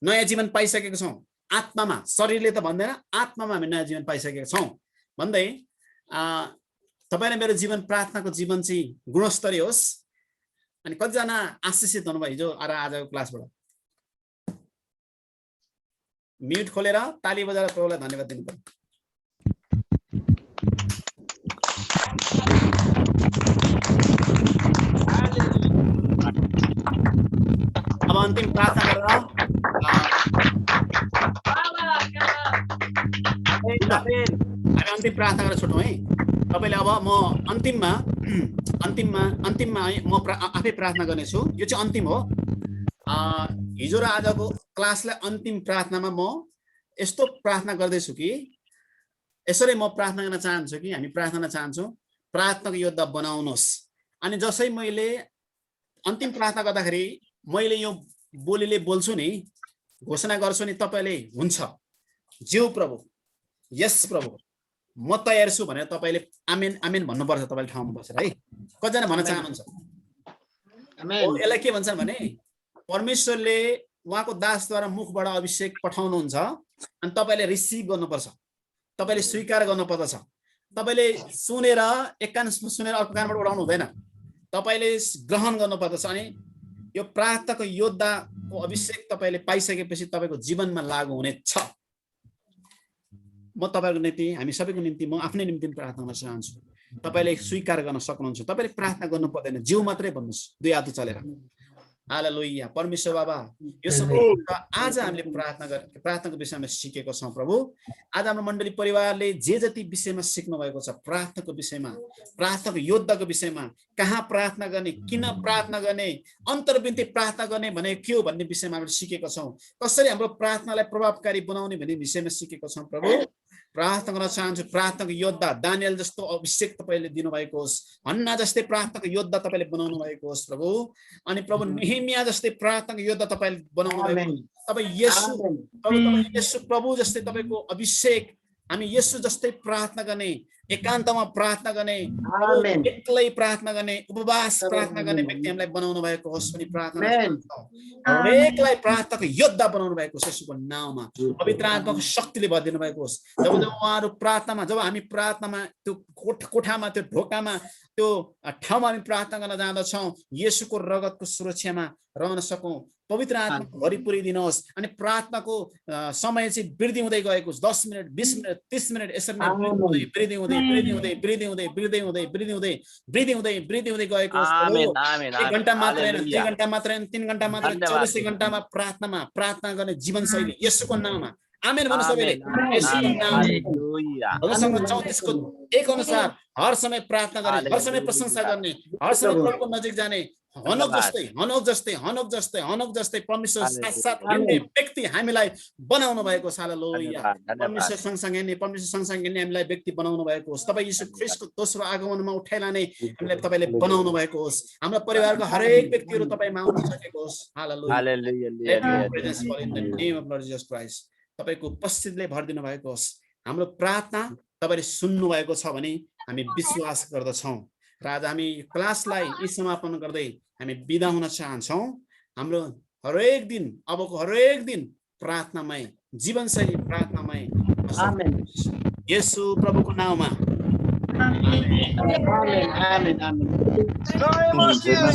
नयाँ जीवन पाइसकेको छौँ आत्मामा। शरीरले त भन्दैन, आत्मामा हामी नयाँ जीवन पाइसकेका छौँ भन्दै तपाईँ र मेरो जीवन प्रार्थनाको जीवन चाहिँ गुणस्तरीय होस्। अनि कतिजना आशिषित हुनुभयो हिजो र आजको क्लासबाट? म्युट खोलेर ताली बजाएर प्रभुलाई धन्यवाद दिनु पर्यो। अब अन्तिम प्रार्थना गरेर हामी अन्तिम प्रार्थना गरेर छुटौँ है। तपाईले अब म अन्तिममा म आफै प्रार्थना गर्नेछु। यो चाहिँ अन्तिम हो। हिजो र आजको क्लासलाई अन्तिम प्रार्थनामा म यस्तो प्रार्थना गर्दैछु कि यसरी म प्रार्थना गर्न चाहन्छु कि हामी प्रार्थना चाहन्छौँ प्रार्थनाको योद्धा बनाउनुहोस्। अनि जसै मैले अन्तिम प्रार्थना गर्दाखेरि मैले यो बोलीले बोल्छु नि, घोषणा गर्छु नि, तपाईले हुन्छ ज्यू प्रभु, यस प्रभु, म तयार छु भनेर तपाईले आमेन आमेन भन्नुपर्छ। तपाईले ठाउँमा बसेर है। कतिजना भन्न चाहनुहुन्छ? यसलाई के भन्छन् भने परमेश्वरले उहाँको दासद्वारा मुखबाट अभिषेक पठाउनुहुन्छ अनि तपाईले रिसिभ गर्नुपर्छ, तपाईले स्वीकार गर्नुपर्दछ। तपाईले सुनेर एक कान सुनेर अर्को कानबाट उडाउनु हुँदैन, तपाईले ग्रहण गर्नुपर्दछ। अनि यो प्रार्थनाको योद्धाको अभिषेक तपाईले पाइसकेपछि तपाईको जीवनमा लागू हुनेछ। म तपाईहरुको निम्ति, हामी सबैको निम्ति, म आफ्नै निम्ति प्रार्थना गर्न चाहन्छु। तपाईले स्वीकार गर्न सक्नुहुन्छ। तपाईले प्रार्थना गर्नु पर्दैन, जिउ मात्रै भन्नुस् दुई हात चलेर। हालेलुया। परमेश्वर बाबा, यो समय आज हामीले प्रार्थनाको विषयमा सिकेको छौँ प्रभु। आज हाम्रो मण्डली परिवारले जे जति विषयमा सिक्नु भएको छ, प्रार्थनाको विषयमा, प्रार्थनाको योद्धाको विषयमा, कहाँ प्रार्थना गर्ने, किन प्रार्थना गर्ने, अन्तर्विन्ती प्रार्थना गर्ने भनेको के हो भन्ने विषयमा हामीले सिकेको छौँ। कसरी हाम्रो प्रार्थनालाई प्रभावकारी बनाउने भन्ने विषयमा सिकेको छौँ प्रभु। प्रार्थना गर्न चाहन्छु, प्रार्थनाको योद्धा दानियल जस्तो अभिषेक तपाईले दिनुभएको होस्, हन्ना जस्तै प्रार्थनाको योद्धा तपाईले बनाउनु भएको होस् प्रभु। अनि प्रभु नेहेमिया जस्तै प्रार्थनाको योद्धा तपाईले बनाउनु भएको होस्। तपाईँ येशू प्रभु जस्तै तपाईको अभिषेक, हामी येशू जस्तै प्रार्थना गर्ने, एकान्तमा प्रार्थना गर्ने, एक्लै प्रार्थना गर्ने, उपवास प्रार्थना गर्ने व्यक्ति हामीलाई बनाउनु भएको होस् पनि प्रार्थना गर्छौँ। हरेकलाई प्रार्थनाको योद्धा बनाउनु भएको होस् येशूको नाममा। पवित्र आत्माको शक्तिले भरिदिनु भएको होस्। जब उहाँहरू प्रार्थनामा, जब हामी प्रार्थनामा त्यो कोठामा, त्यो ढोकामा, त्यो ठाउँमा हामी प्रार्थना गर्न जाँदछौँ, येशूको रगतको सुरक्षामा रहन सकौँ। पवित्र आत्माको भरिपुरी दिनुहोस्। अनि प्रार्थनाको समय चाहिँ वृद्धि हुँदै गएको 10 मिनट 20 मिनट 30 मिनट यसरी वृद्धि हुँदै गएको 1 घण्टा मात्र हैन, 2 घण्टा मात्र हैन, 3 घण्टा मात्र, 24 घण्टामा प्रार्थना गर्ने जीवनशैली येशूको नाममा। आमेन भन्नु सबैले। येशूको नाममा 34 को 1 अनुसार हर समय प्रार्थना गर्ने, हर समय प्रशंसा गर्ने, हर समय प्रभुको नजिक जाने, हनोक जस्तै परमेश्वर साथ हिँड्ने व्यक्ति हामीलाई बनाउनु भएको छ। हालेलुया। परमेश्वर सँगसँगै हामीलाई व्यक्ति बनाउनु भएको होस्। तपाईँ यीशु ख्रीष्टको दोस्रो आगमनमा उठाइलाने हामीलाई तपाईले बनाउनु भएको होस्। हाम्रो परिवारको हरेक व्यक्तिहरू तपाईमा आउन सकेको होस्। हालेलुया। तपाईको उपस्थितिले भरिदिनु भएको होस्। हाम्रो प्रार्थना तपाईले सुन्नु भएको छ भने हामी विश्वास गर्दछौँ। र आज हामी क्लासलाई यी समापन गर्दै हामी बिदा हुन चाहन्छौँ। हाम्रो हरेक दिन, अबको हरेक दिन प्रार्थनामय जीवनशैली, प्रार्थनामय येशू प्रभुको नाममा। जय मसी।